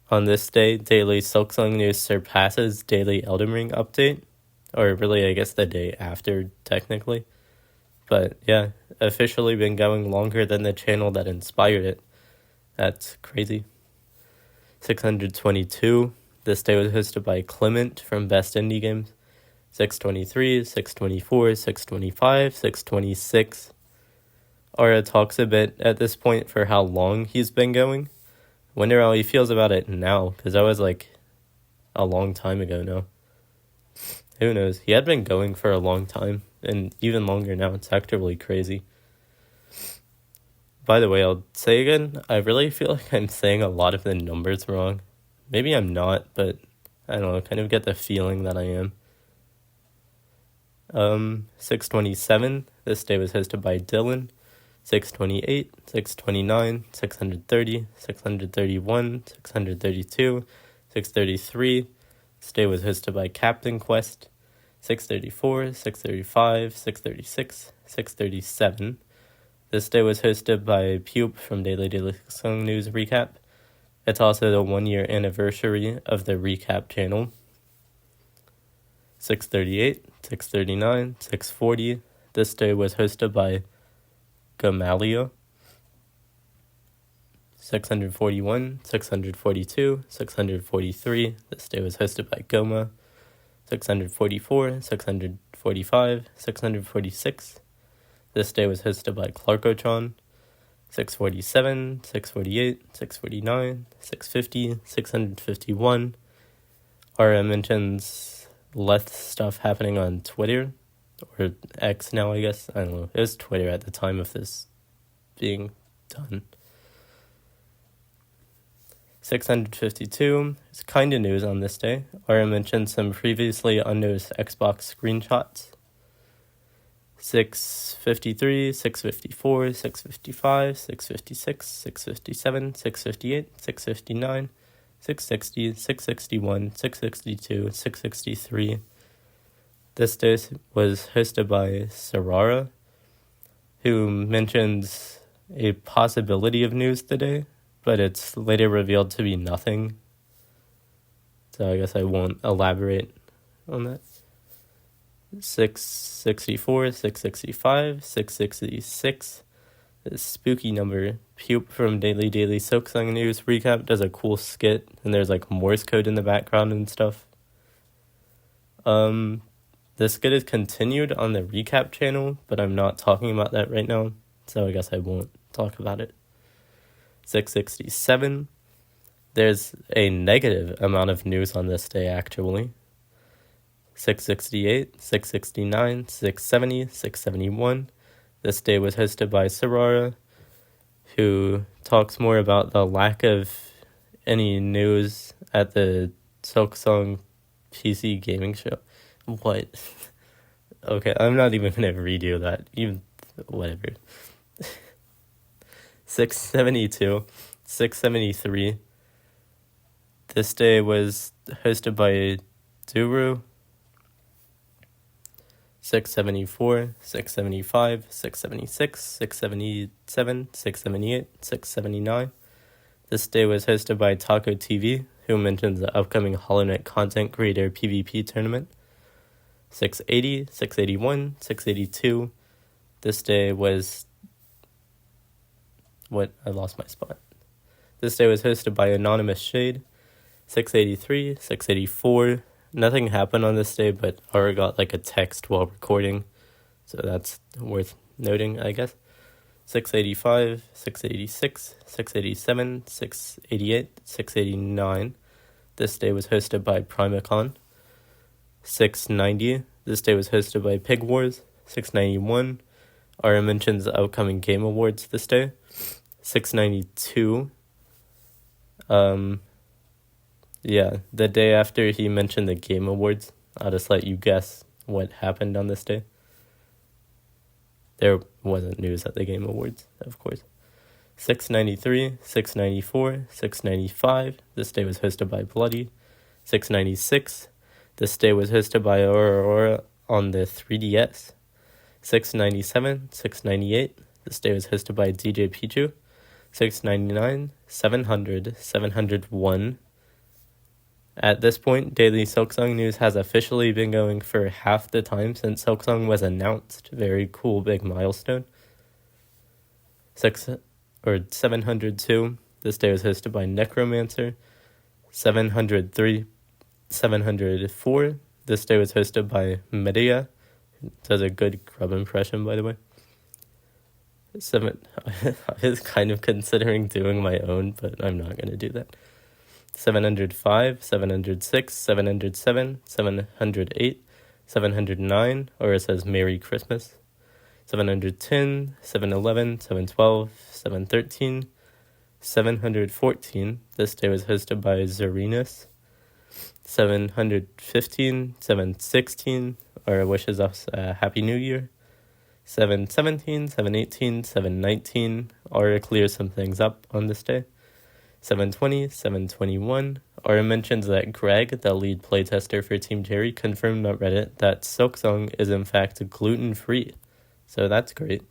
S1: On this day, daily Silksong news surpasses daily Elden Ring update, or really, I guess the day after, technically. But yeah, officially been going longer than the channel that inspired it. That's crazy. 622. This day was hosted by Clement from Best Indie Games. 623, 624, 625, 626. Aura talks a bit at this point for how long he's been going. Wonder how he feels about it now, because that was like a long time ago now. Who knows? He had been going for a long time, and even longer now. It's actually crazy. By the way, I'll say again, I really feel like I'm saying a lot of the numbers wrong. Maybe I'm not, but I don't know, kind of get the feeling that I am. 627, this day was hosted by Dylan. 628, 629, 630, 631, 632, 633. This day was hosted by Captain Quest. 634, 635, 636, 637. This day was hosted by Pupe from Daily Silksong News Recap. It's also the 1-year anniversary of the recap channel. 638, 639, 640. This day was hosted by Gamaliel. 641, 642, 643. This day was hosted by Goma. 644, 645, 646. This day was hosted by Clarkotron. 647, 648, 649, 650, 651. Aura mentions less stuff happening on Twitter, or X now, I guess. I don't know. It was Twitter at the time of this being done. 652 is kind of news on this day. Aura mentioned some previously unnoticed Xbox screenshots. 653, 654, 655, 656, 657, 658, 659, 660, 661, 662, 663. This day was hosted by Sarara, who mentions a possibility of news today, but it's later revealed to be nothing. So I guess I won't elaborate on that. 664, 665, 666. This spooky number. Pupe from Daily Silksong News Recap does a cool skit, and there's like Morse code in the background and stuff. The skit is continued on the recap channel, but I'm not talking about that right now, so I guess I won't talk about it. 667. There's a negative amount of news on this day, actually. 668, 669, 670, 671. This day was hosted by Sarara, who talks more about the lack of any news at the Silksong PC gaming show. What? Okay, I'm not even going to redo that. Even whatever. 672, 673. This day was hosted by Duru. 674, 675, 676, 677, 678, 679. This day was hosted by Taco TV, who mentions the upcoming Hollow Knight content creator PvP tournament. 680, 681, 682. This day was... I lost my spot. This day was hosted by Anonymous Shade. 683, 684. Nothing happened on this day, but Aura got like a text while recording, so that's worth noting, I guess. 685, 686, 687, 688, 689. This day was hosted by Primacon. 690. This day was hosted by Pig Wars. 691. Aura mentions the upcoming Game Awards this day. 692. Yeah, the day after he mentioned the Game Awards, I'll just let you guess what happened on this day. There wasn't news at the Game Awards, of course. 693, 694, 695. This day was hosted by Bloody. 696. This day was hosted by Aurora on the 3DS. 697, 698. This day was hosted by DJ Pichu. 699, 700, 701. At this point, Daily Silksong News has officially been going for half the time since Silksong was announced. Very cool, big milestone. 702. This day was hosted by Necromancer. 703, 704. This day was hosted by Medea. Does a good Grub impression, by the way. I was kind of considering doing my own, but I'm not going to do that. 705, 706, 707, 708, 709, or it says Merry Christmas. 710, 711, 712, 713, 714. This day was hosted by Zarinus. 715, 716, or wishes us a Happy New Year. 717, 718, 719, Aura clears some things up on this day. 720, 721, Aura mentions that Greg, the lead playtester for Team Cherry, confirmed on Reddit that Silksong is in fact gluten-free. So that's great.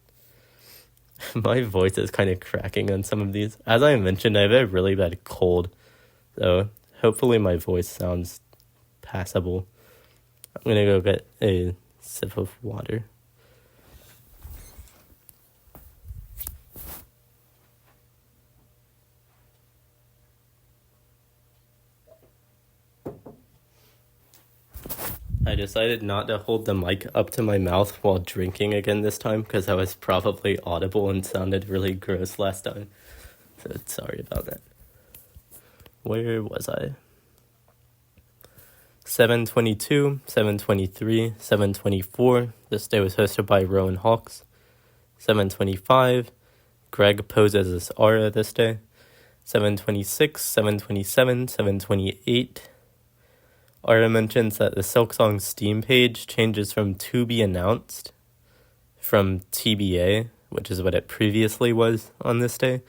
S1: My voice is kind of cracking on some of these. As I mentioned, I have a really bad cold, so hopefully my voice sounds passable. I'm gonna go get a sip of water. I decided not to hold the mic up to my mouth while drinking again this time because I was probably audible and sounded really gross last time. So sorry about that. Where was I? 722, 723, 724. This day was hosted by Rowan Hawks. 725. Greg poses as Aura this day. 726, 727, 728. Aura mentions that the Silksong Steam page changes from to be announced from TBA, which is what it previously was on this day.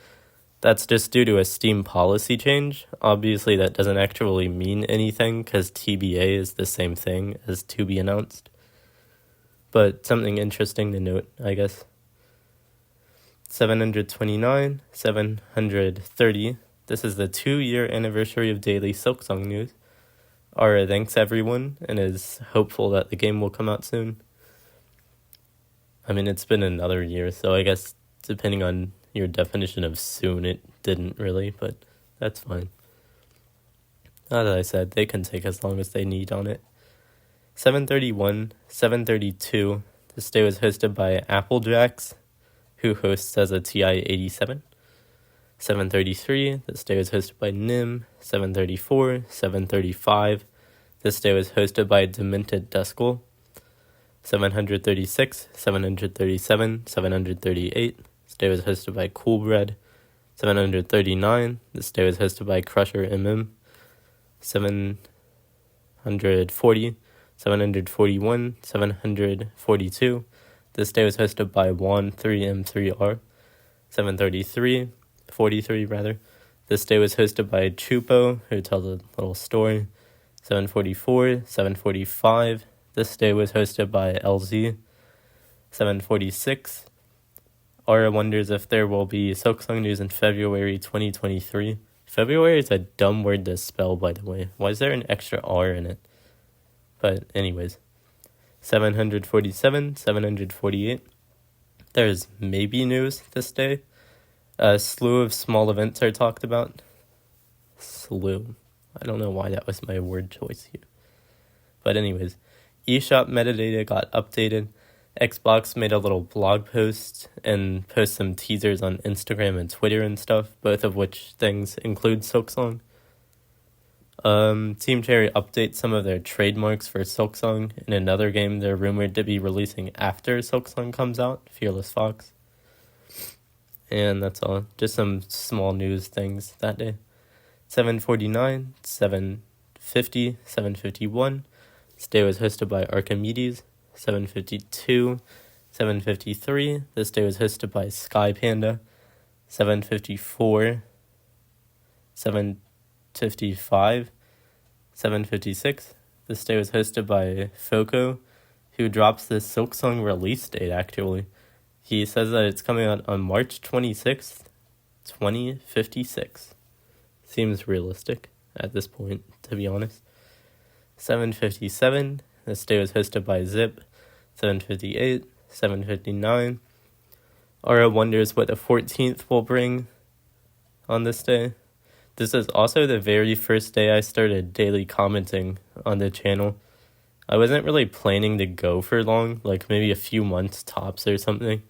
S1: That's just due to a Steam policy change. Obviously, that doesn't actually mean anything because TBA is the same thing as to be announced. But something interesting to note, I guess. 729, 730. This is the 2-year anniversary of Daily Silksong News. Aura thanks everyone and is hopeful that the game will come out soon. I mean, it's been another year, so I guess depending on your definition of soon, it didn't really, but that's fine. As I said, they can take as long as they need on it. 731, 732. This day was hosted by Applejacks, who hosts as a TI-87. 733, this day was hosted by Nim. 734, 735, this day was hosted by Demented Duskull. 736, 737, 738, this day was hosted by Coolbread. 739, this day was hosted by Crusher MM. 740, 741, 742, this day was hosted by Juan3M3R. 733, 43 rather. This day was hosted by Chupo, who tells a little story. 744, 745. This day was hosted by LZ. 746. Aura wonders if there will be Silksong News in February 2023. February is a dumb word to spell, by the way. Why is there an extra R in it? But anyways. 747, 748. There's maybe news this day. A slew of small events are talked about. Slew. I don't know why that was my word choice here. But anyways, eShop metadata got updated. Xbox made a little blog post and post some teasers on Instagram and Twitter and stuff, both of which things include Silksong. Team Cherry updates some of their trademarks for Silksong in another game they're rumored to be releasing after Silksong comes out, Fearless Fox. And that's all. Just some small news things that day. 7:49, 7:50, 7:51. This day was hosted by Archimedes. 7:52, 7:53. This day was hosted by Sky Panda. 7:54, 7:55, 7:56. This day was hosted by Foco, who drops the Silksong release date, actually. He says that it's coming out on March 26th, 2056. Seems realistic at this point, to be honest. 7:57. This day was hosted by Zip. 7:58, 7:59. Aura wonders what the 14th will bring on this day. This is also the very first day I started daily commenting on the channel. I wasn't really planning to go for long, like maybe a few months tops or something.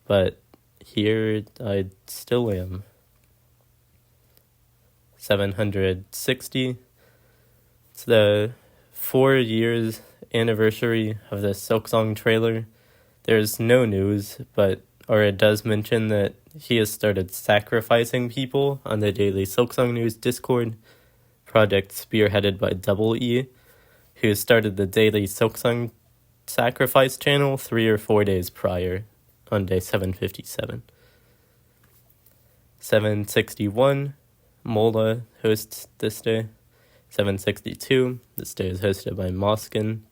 S1: But here I still am. 760. It's the 4 years anniversary of the Silksong trailer. There's no news, but Aura does mention that he has started sacrificing people on the Daily Silksong News Discord, project spearheaded by Double E, who started the Daily Silksong Sacrifice channel 3 or 4 days prior, on day 757. 761, Mola hosts this day. 762, this day is hosted by Moskin.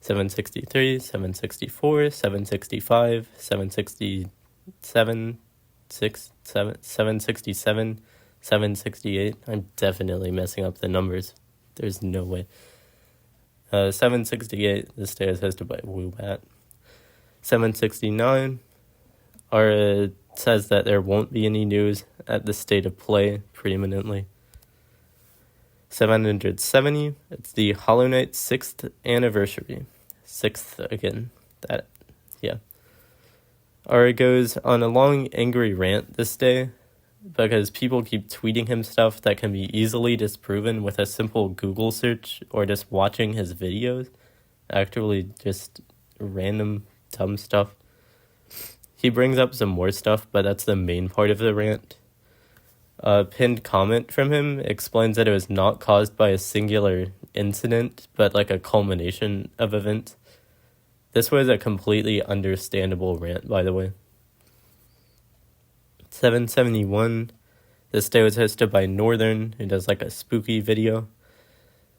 S1: 763, 764, 765, 767, 767, 768. I'm definitely messing up the numbers. There's no way. 768, this day is hosted by Woobat. 769, Aura says that there won't be any news at the state of play preeminently. 770, it's the Hollow Knight 6th anniversary. 6th again. Aura goes on a long angry rant this day because people keep tweeting him stuff that can be easily disproven with a simple Google search or just watching his videos. Actually, just random dumb stuff. He brings up some more stuff, but that's the main part of the rant. A pinned comment from him explains that it was not caused by a singular incident, but like a culmination of events. This was a completely understandable rant, by the way. 771. This day was hosted by Northern, who does like a spooky video.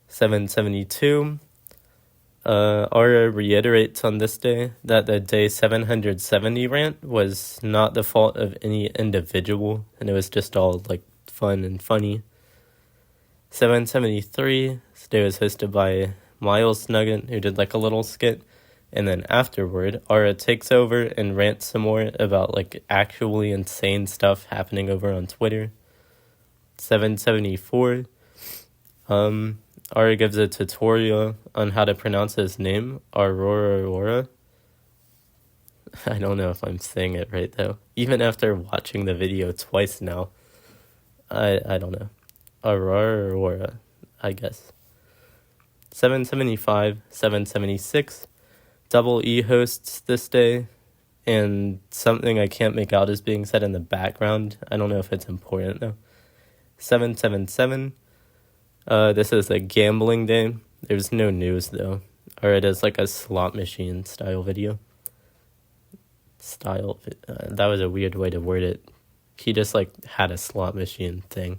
S1: 772. Aura reiterates on this day that the day 770 rant was not the fault of any individual, and it was just all like fun and funny. 773. This day was hosted by Miles Nugget, who did like a little skit. And then afterward, Aura takes over and rants some more about like actually insane stuff happening over on Twitter. 774. Aura gives a tutorial on how to pronounce his name, Aurora. I don't know if I'm saying it right though. Even after watching the video twice now, I don't know. Aurora, I guess. 775, 776. Double E hosts this day, and something I can't make out is being said in the background. I don't know if it's important though. 777. This is a gambling day. There's no news though, or it is like a slot machine style video. That was a weird way to word it. He just like had a slot machine thing,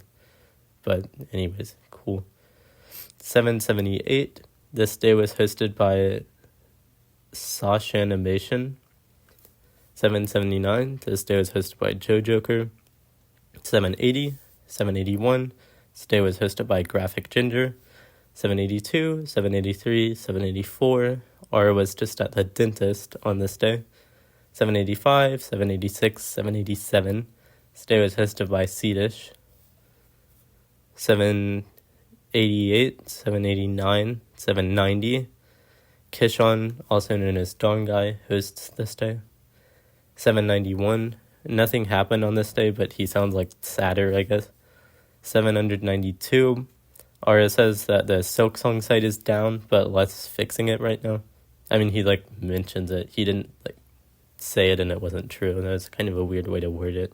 S1: but anyways, cool. 778. This day was hosted by Sash Animation. 779. This day was hosted by Joe Joker. 780. 781. This day was hosted by Graphic Ginger. 782. 783. 784. Aura was just at the dentist on this day. 785. 786. 787. This day was hosted by Seedish. 788. 789. 790. Kishon, also known as Dawn Guy, hosts this day. 791. Nothing happened on this day, but he sounds like sadder, I guess. 792. Aura says that the Silksong site is down, but Let's fixing it right now. I mean, he like mentions it. He didn't like say it and it wasn't true, and that was kind of a weird way to word it.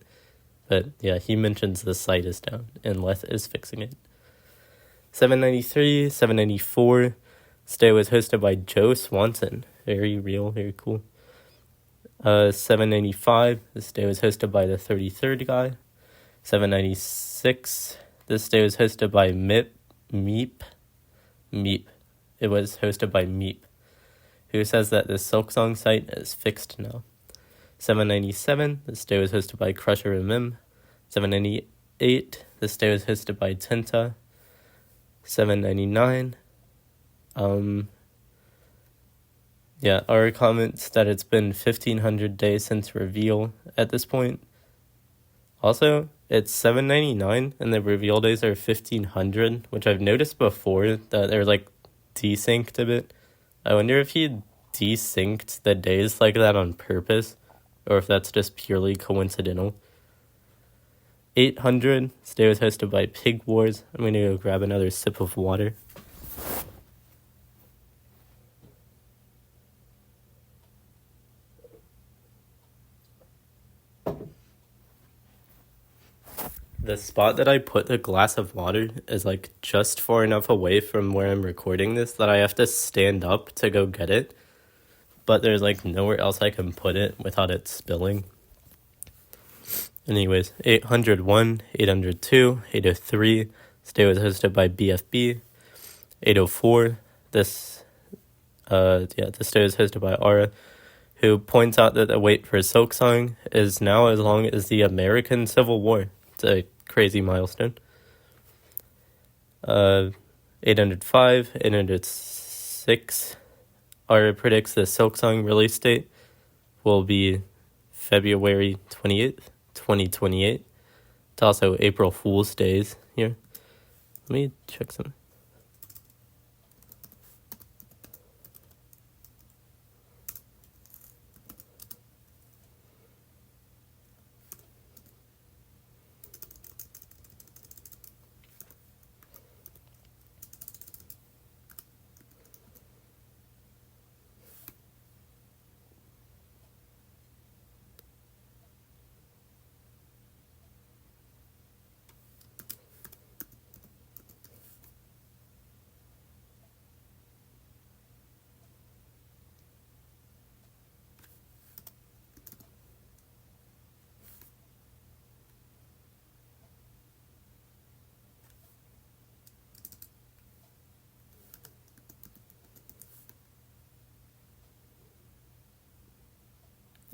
S1: But yeah, he mentions the site is down and Leth is fixing it. 793, 794. Stay was hosted by Joe Swanson. Very real, very cool. 795. This day was hosted by the 33rd guy. 796. This day was hosted by Meep. It was hosted by Meep, who says that the Silksong site is fixed now. 797. This day was hosted by Crusher and Mim. 798. This day was hosted by Tenta. 799. Our comments that it's been 1,500 days since reveal at this point. Also, it's 799 and the reveal days are 1,500, which I've noticed before that they're like desynced a bit. I wonder if he desynced the days like that on purpose, or if that's just purely coincidental. 800, today was hosted by Pig Wars. I'm going to go grab another sip of water. The spot that I put the glass of water is like just far enough away from where I'm recording this that I have to stand up to go get it. But there's like nowhere else I can put it without it spilling. Anyways, 801, 802, 803. Today was hosted by BFB. 804. This day was hosted by Ara, who points out that the wait for Silksong is now as long as the American Civil War. It's a crazy milestone. 805, 806. Ara predicts the Silksong release date will be February 28th, 2028. It's also April Fool's Days here. Let me check some.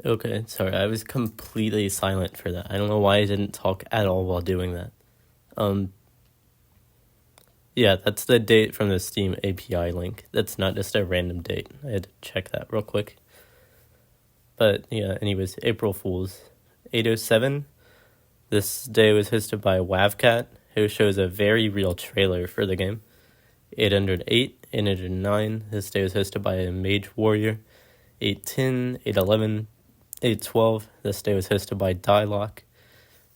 S1: Okay, sorry, I was completely silent for that. I don't know why I didn't talk at all while doing that. Yeah, that's the date from the Steam API link. That's not just a random date. I had to check that real quick. But yeah, anyways, April Fool's. 807. This day was hosted by Wavcat, who shows a very real trailer for the game. 808, 809. This day was hosted by a Mage Warrior. 810, 811, 812. This day was hosted by Dialock.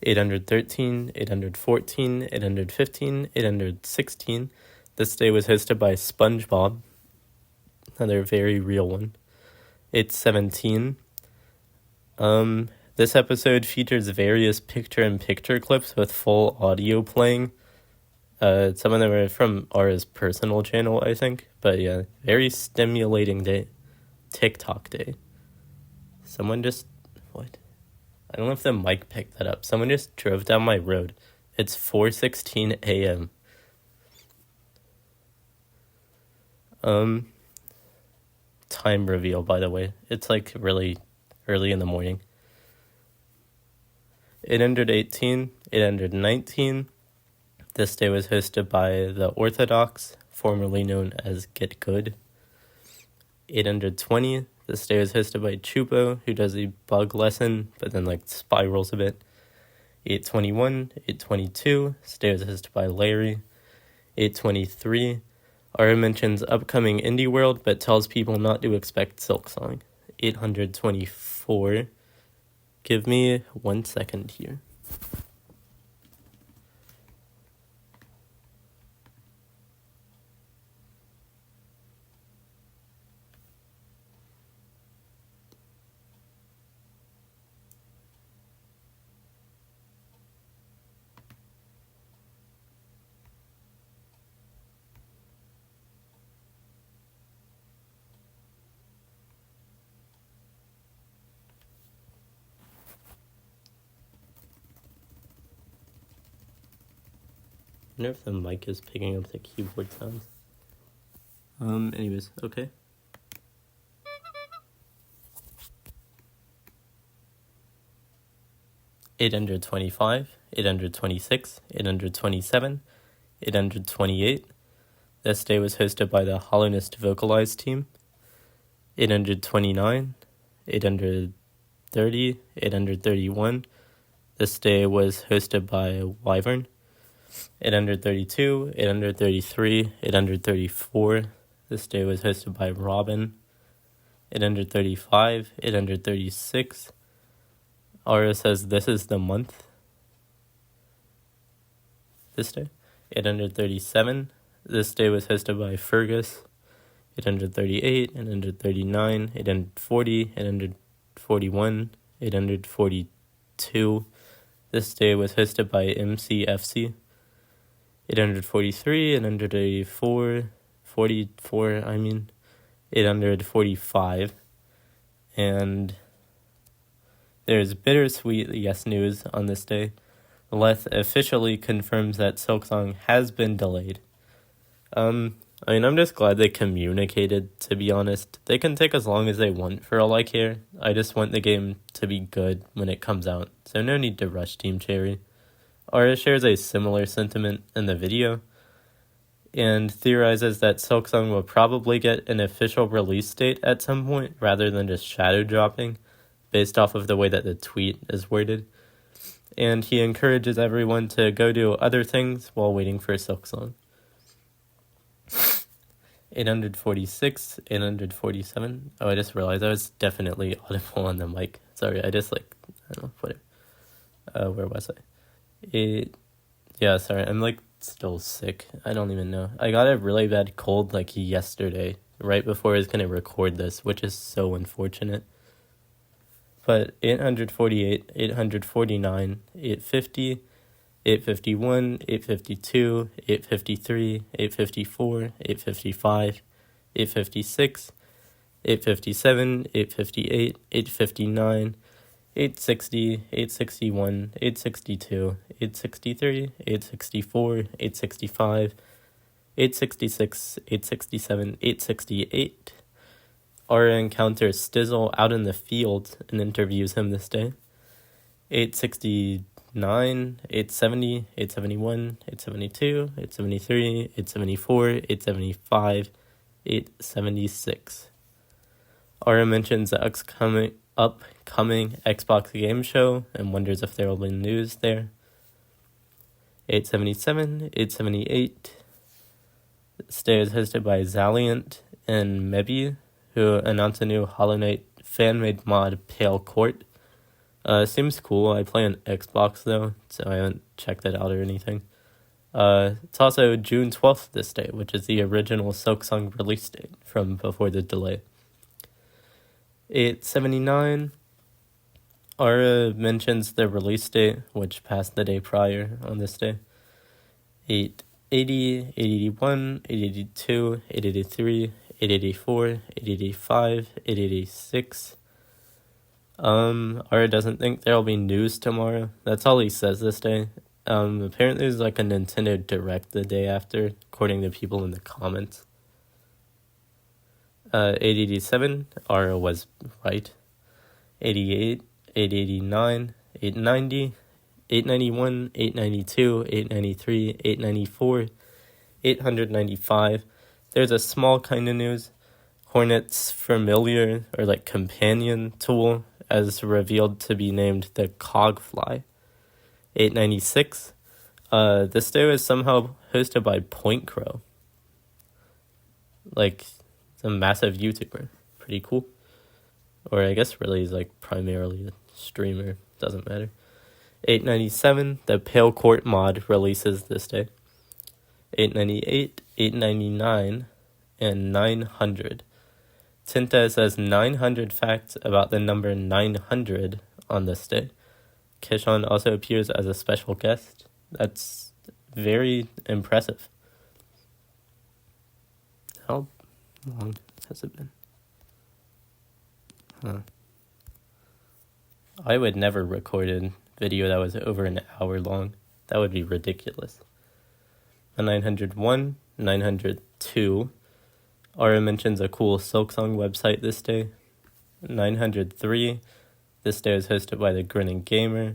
S1: 813, 814, 815, 816. This day was hosted by SpongeBob. Another very real one. 817. This episode features various picture-in-picture clips with full audio playing. Some of them are from Ara's personal channel, I think. But yeah, very stimulating day. TikTok day. Someone just... What? I don't know if the mic picked that up. Someone just drove down my road. It's 4:16 a.m. Time reveal, by the way. It's like really early in the morning. 818, 819. This day was hosted by the Orthodox, formerly known as Get Good. 820. This day was hosted by Chupo, who does a bug lesson, but then like spirals a bit. 821, 822. This day was hosted by Larry. 823. Ara mentions upcoming Indie World, but tells people not to expect Silksong. 824. Give me 1 second here. wonder if the mic is picking up the keyboard sounds. Anyways, okay. $825, $826, $827, $828. This day was hosted by the Hollowness Vocalized team. $829, $830, $831. This day was hosted by Wyvern. $832, $833, $834. This day was hosted by Robin. $835, $836. Aura says this is the month. This day. $837. This day was hosted by Fergus. $838, $839, $840, $841, $842. This day was hosted by MCFC. $843, $844, $845. And there's bittersweet yes news on this day. Leth officially confirms that Silksong has been delayed. I'm just glad they communicated, to be honest. They can take as long as they want for all I care. I just want the game to be good when it comes out, so no need to rush Team Cherry. Aura shares a similar sentiment in the video, and theorizes that Silksong will probably get an official release date at some point, rather than just shadow dropping, based off of the way that the tweet is worded. And he encourages everyone to go do other things while waiting for Silksong. 846, 847. Oh, I just realized I was definitely audible on the mic. Sorry, I don't know, whatever. Where was I? Yeah, sorry, I'm still sick. I don't even know. I got a really bad cold yesterday, right before I was gonna record this, which is so unfortunate. But 848, 849, 850, 851, 852, 853, 854, 855, 856, 857, 858, 859, 860, 861, 862, 863, 864, 865, 866, 867, 868. Aura encounters Stizzle out in the field and interviews him this day. 869, 870, 871, 872, 873, 874, 875, 876. Aura mentions the upcoming Xbox game show and wonders if there will be news there. 877, 878. This day is hosted by Zaliant and Mebi, who announced a new Hollow Knight fan-made mod, Pale Court. Seems cool. I play on Xbox though, so I haven't checked that out or anything. It's also June 12th this day, which is the original Silksong release date from before the delay. 879. Aura mentions the release date, which passed the day prior on this day. 880, 881, 882, 883, 884, 885, 886. Aura doesn't think there'll be news tomorrow. That's all he says this day. Apparently there's a Nintendo Direct the day after, according to people in the comments. 887, Aura was right. 88, 889, 890, 891, 892, 893, 894, 895. There's a small kind of news. Hornet's familiar, or companion tool, as revealed to be named the Cogfly. 896. This day was somehow hosted by Point Crow. It's a massive YouTuber. Pretty cool. Or I guess really he's primarily a streamer. Doesn't matter. 897. The Pale Court mod releases this day. 898, 899, and 900. Tinta says 900 facts about the number 900 on this day. Kishon also appears as a special guest. That's very impressive. How long has it been? I would never record a video that was over an hour long. That would be ridiculous. A 901, 902. Aura mentions a cool Silksong website this day. 903. This day was hosted by the Grinning Gamer.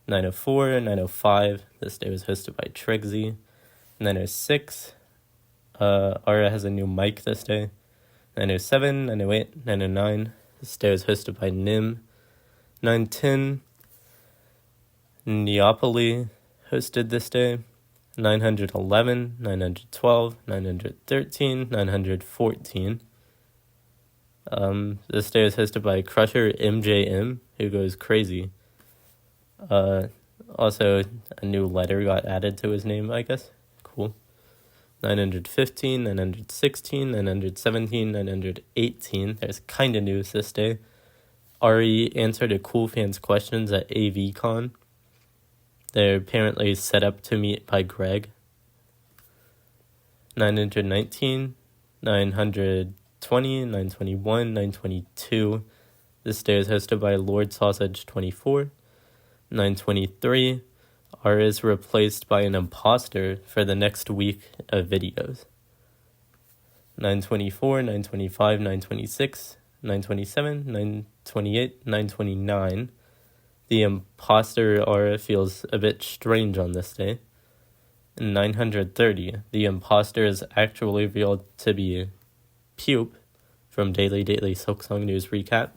S1: 904, 905. This day was hosted by Trigsy. 906. Aura has a new mic this day. 907, 908, 909. This day was hosted by Nim. 910. Neapoly hosted this day. 911, 912, 913, 914. This day is hosted by Crusher MJM, who goes crazy. Also, a new letter got added to his name, I guess. Cool. 915, 916, 917, 918. There's kinda news this day. Ari answered a Cool Fans questions at AVCon. They're apparently set up to meet by Greg. 919, 920, 921, 922. This day is hosted by Lord Sausage 24. 923. R is replaced by an imposter for the next week of videos. 924, 925, 926, 927, 928, 929. The imposter aura feels a bit strange on this day. 930, the imposter is actually revealed to be Pupe from Daily Silksong News Recap.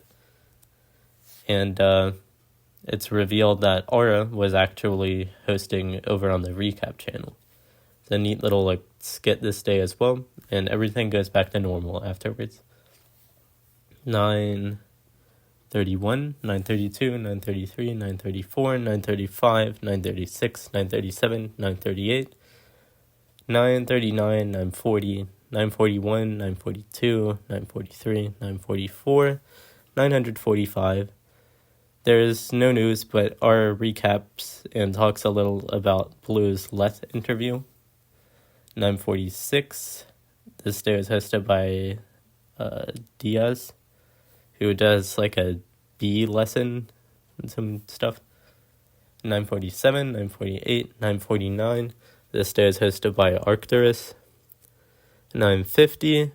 S1: And it's revealed that Aura was actually hosting over on the Recap channel. It's a neat little skit this day as well, and everything goes back to normal afterwards. 931, 932, 933, 934, 935, 936, 937, 938, 939, 940, 941, 942, 943, 944, 945. There is no news, but our recaps and talks a little about Blue's Leth interview. 946. This day is hosted by Diaz, who does a B lesson and some stuff. 947, 948, 949. This day is hosted by Arcturus. 950.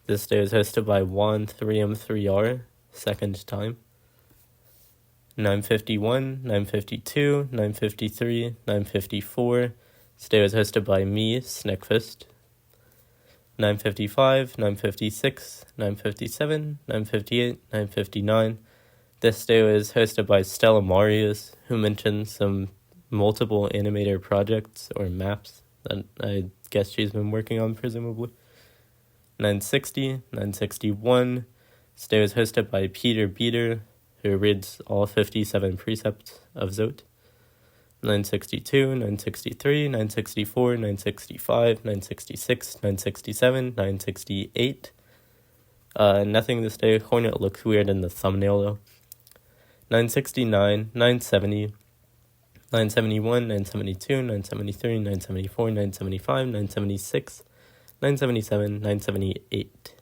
S1: This day is hosted by Juan3M3R, second time. 951, 952, 953, 954. This day was hosted by me, Snickfist. 955, 956, 957, 958, 959. This day was hosted by Stella Marius, who mentioned some multiple animator projects or maps that I guess she's been working on, presumably. 960, 961. This day was hosted by Peter Beater, who reads all 57 precepts of Zot. 962, 963, 964, 965, 966, 967, 968. Nothing this day. Hornet looks weird in the thumbnail, though. 969, 970, 971, 972, 973, 974, 975, 976, 977, 978.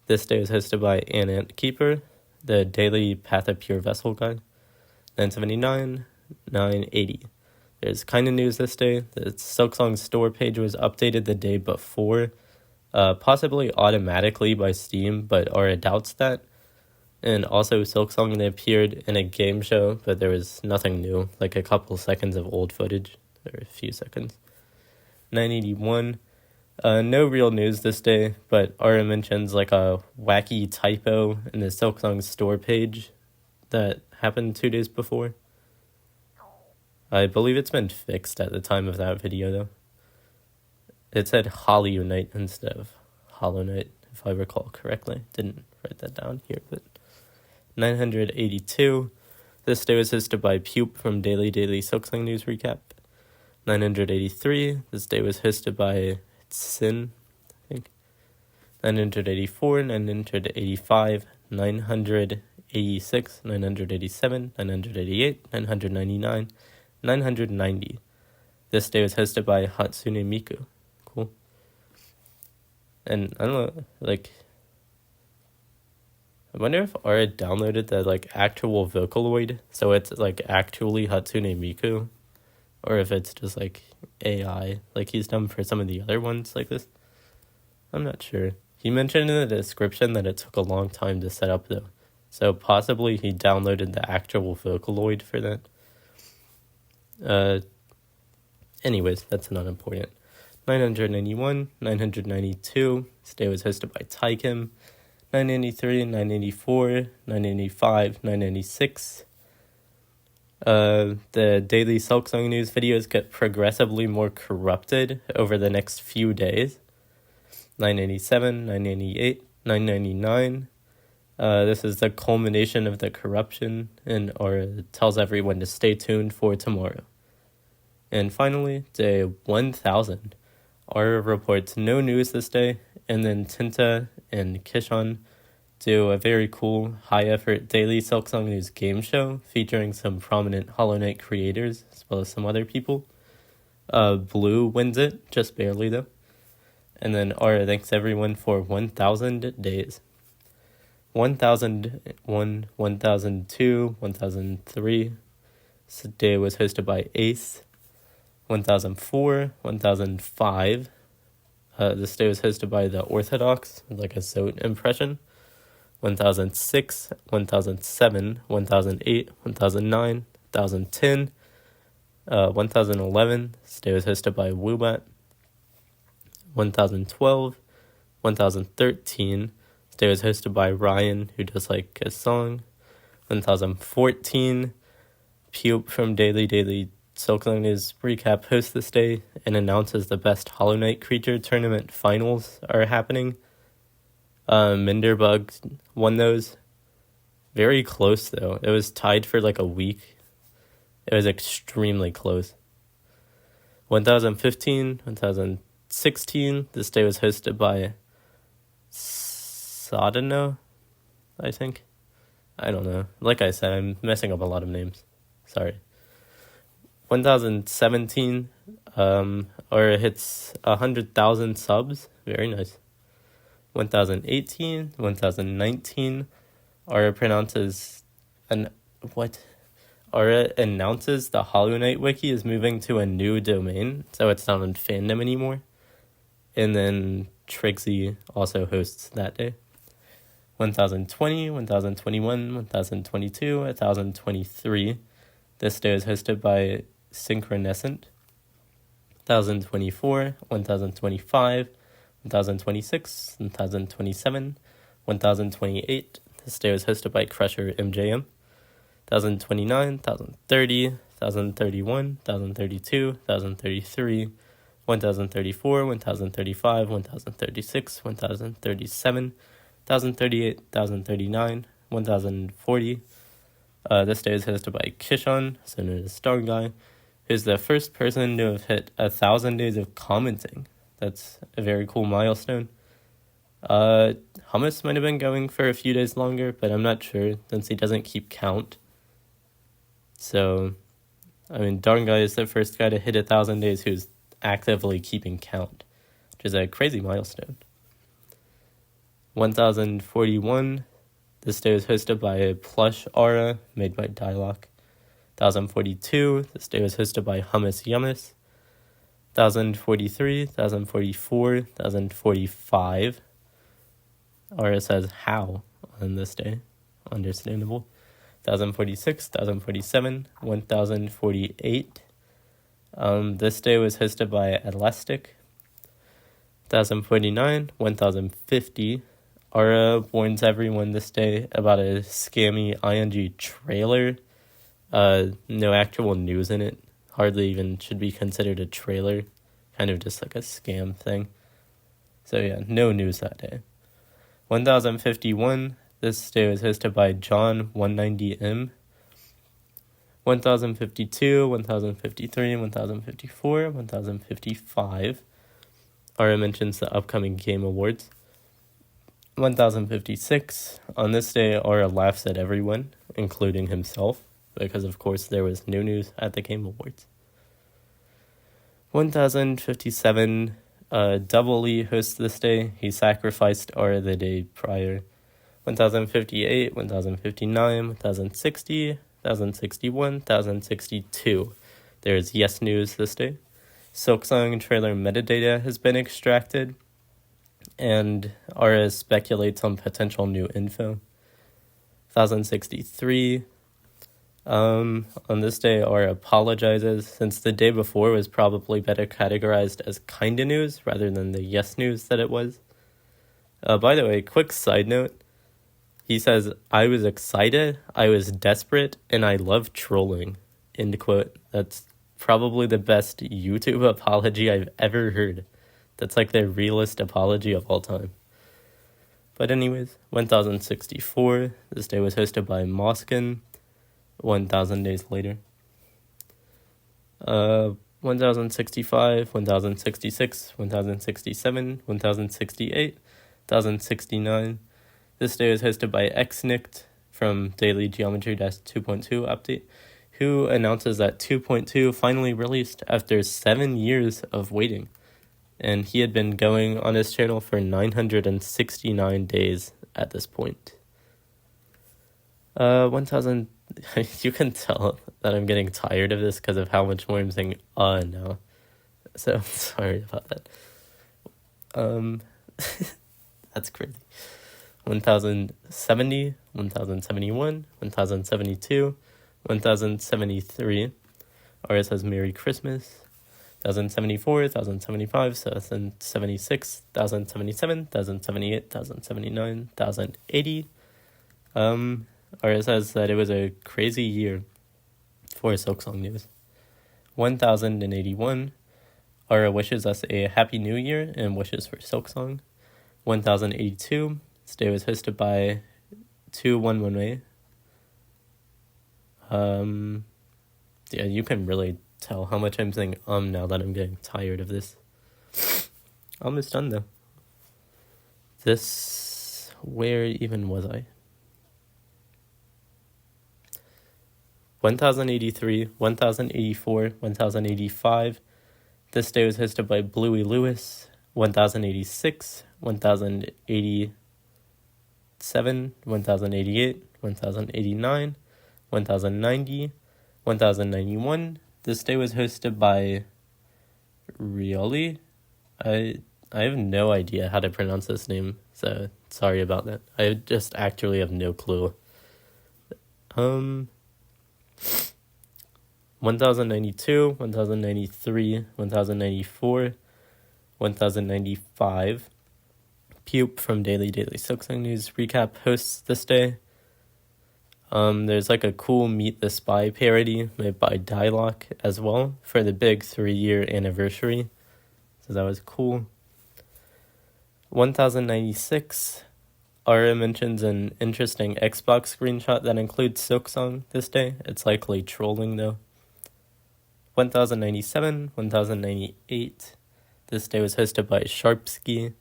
S1: This day is hosted by An Antkeeper, the daily Path of Pure Vessel guide. 979, 980. There's kind of news this day. The Silksong store page was updated the day before, possibly automatically by Steam, but Aura doubts that. And also Silksong, they appeared in a game show, but there was nothing new, a couple seconds of old footage, or a few seconds. 981. No real news this day, but Aura mentions a wacky typo in the Silksong store page that happened 2 days before. I believe it's been fixed at the time of that video, though. It said Hollow Knight instead of Hollow Knight, if I recall correctly. Didn't write that down here, but 982. This day was hosted by Pupe from Daily Silksong News Recap. 983. This day was hosted by Sin, I think. 984, 985, 986, 987, 988, 999, 990. This day was hosted by Hatsune Miku. Cool. And I don't know, I wonder if Aura downloaded the actual Vocaloid, so it's actually Hatsune Miku, or if it's just like AI, like he's done for some of the other ones like this. I'm not sure. He mentioned in the description that it took a long time to set up though, so possibly he downloaded the actual Vocaloid for that. Anyways, that's not important. 991, 992, today was hosted by Tykim. 993, 984, 985, 996. The daily Silksong news videos get progressively more corrupted over the next few days. 987, 998, 999. This is the culmination of the corruption, or it tells everyone to stay tuned for tomorrow. And finally, day 1000. Aura reports no news this day, and then Tinta and Kishon do a very cool, high-effort daily Silksong News game show featuring some prominent Hollow Knight creators, as well as some other people. Blue wins it, just barely though. And then Aura thanks everyone for 1000 days. 1001, 1002, 1003. This day was hosted by Ace. 1004, 1005. This day was hosted by the Orthodox, like a Zote impression. 1006, 1007, 1008, 1009, 1010, 1011. This day was hosted by Woobat. 1012, 1013. This day was hosted by Ryan, who does like a song. 1014. Pupe from Daily Silksong News recap hosts this day and announces the best Hollow Knight creature tournament finals are happening. Minderbug won those. Very close though. It was tied for like a week. It was extremely close. 1015, 1016. This day was hosted by Sadano, I think. I don't know. Like I said, I'm messing up a lot of names. Sorry. 1017, or it hits 100,000 subs. Very nice. 1018, 1019, Aura announces the Hollow Knight wiki is moving to a new domain, so it's not on fandom anymore. And then Trixie also hosts that day. 1020, 1021, 1022, 1023. This day is hosted by Synchronescent. 1024, 1025, 1026, 1027, 1028. This day was hosted by Crusher MJM. 1029, 1030, 1031, 1032, 1033, 1034, 1035, 1036, 1037, 1038, 1039, 1040. This day is hosted by Kishon, so known as Star Guy, who's the first person to have hit 1,000 days of commenting. That's a very cool milestone. Hummus might have been going for a few days longer, but I'm not sure since he doesn't keep count. So, I mean, Darn Guy is the first guy to hit 1,000 days who's actively keeping count, which is a crazy milestone. 1041. This day was hosted by a plush Aura made by Dialogue. 1042. This day was hosted by Hummus Yummus. 1043, 1044, 1045. Aura says how on this day. Understandable. 1046, 1047, 1048. This day was hosted by Elastic. 1049, 1050. Aura warns everyone this day about a scammy ING trailer. No actual news in it. Hardly even should be considered a trailer. Kind of just like a scam thing. So yeah, no news that day. 1051. This day was hosted by John190M. 1052, 1053, 1054, 1055. Aura mentions the upcoming Game Awards. 1056. On this day, Aura laughs at everyone, including himself, because of course there was no news at the Game Awards. 1057. Double E hosts this day. He sacrificed Aura the day prior. 1058, 1059, 1060, 1061, 1062. There's Yes News this day. Silksong trailer metadata has been extracted, and Ara speculates on potential new info. 1063. On this day, Ara apologizes, since the day before was probably better categorized as kinda news rather than the yes news that it was. By the way, quick side note, he says, "I was excited, I was desperate, and I love trolling," end quote. That's probably the best YouTube apology I've ever heard. That's like the realest apology of all time. But anyways, 1064, this day was hosted by Moskin, 1000 days later. 1065, 1066, 1067, 1068, 1069. This day was hosted by Xnict from Daily Geometry 2.2 update, who announces that 2.2 finally released after 7 years of waiting. And he had been going on his channel for 969 days at this point. 1000, you can tell that I'm getting tired of this because of how much more I'm saying now. So sorry about that. That's crazy. 1070, 1071, 1072, 1073. Ours says Merry Christmas. 1074, 1075, 1076, 1077, 1078, 1079, 1080. Ours says that it was a crazy year for Silksong news. 1081. Ara wishes us a happy new year and wishes for Silksong. 1082. This day was hosted by 211way. Yeah, you can really tell how much I'm saying now that I'm getting tired of this. Almost done though. Where even was I? 1083, 1084, 1085. This day was hosted by Bluey Lewis. 1086, 1087, 1088, 1089, 1090, 1091. This day was hosted by Rioli. I have no idea how to pronounce this name, so sorry about that. I just actually have no clue. 1092, 1093, 1094, 1095. Pupe from Daily Silksong News recap hosts this day. There's like a cool Meet the Spy parody made by Dialogue as well for the big 3-year anniversary. So that was cool. 1096. Ara mentions an interesting Xbox screenshot that includes Silksong this day. It's likely trolling though. 1097, 1098. This day was hosted by Sharpski.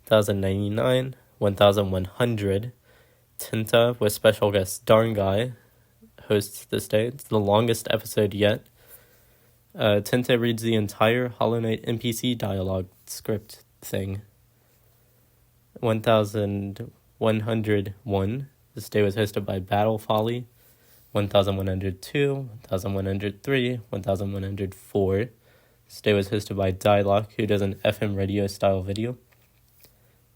S1: 1099, 1100. Tinta with special guest Darn Guy hosts this day. It's the longest episode yet. Tinta reads the entire Hollow Knight NPC dialogue script thing. 1101. This day was hosted by Battle Folly. 1102, 1103, 1104. This day was hosted by Dialogue, who does an FM radio style video.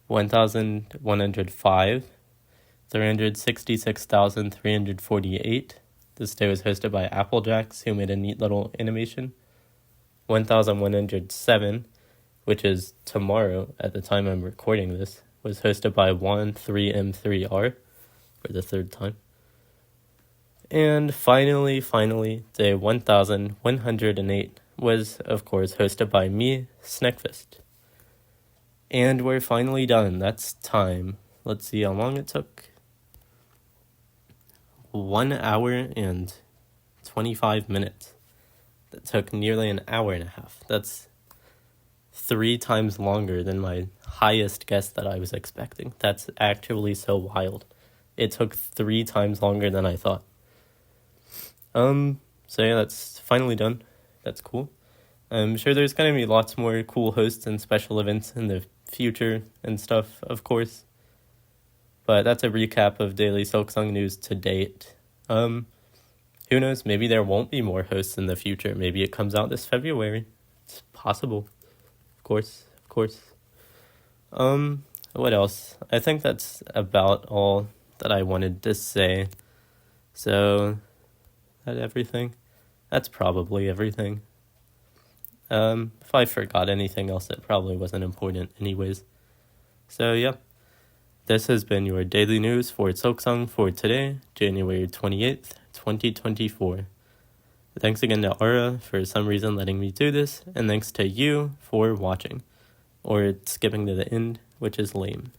S1: 1105. 366,348. This day was hosted by Applejacks, who made a neat little animation. 1107, which is tomorrow at the time I'm recording this, was hosted by Juan3M3R for the third time. And finally, day 1108 was, of course, hosted by me, Sneckfist. And we're finally done. That's time. Let's see how long it took. 1 hour and 25 minutes. That took nearly an hour and a half. That's 3 times longer than my highest guess that I was expecting. That's actually so wild. It took 3 times longer than I thought. So yeah, that's finally done. That's cool. I'm sure there's going to be lots more cool hosts and special events in the future and stuff, of course. But that's a recap of Daily Silksong News to date. Who knows? Maybe there won't be more hosts in the future. Maybe it comes out this February. It's possible. Of course, of course. What else? I think that's about all that I wanted to say. So, that everything? That's probably everything. If I forgot anything else, it probably wasn't important anyways. So, yeah. This has been your daily news for Silksong for today, January 28th, 2024. Thanks again to Aura for some reason letting me do this, and thanks to you for watching. Or skipping to the end, which is lame.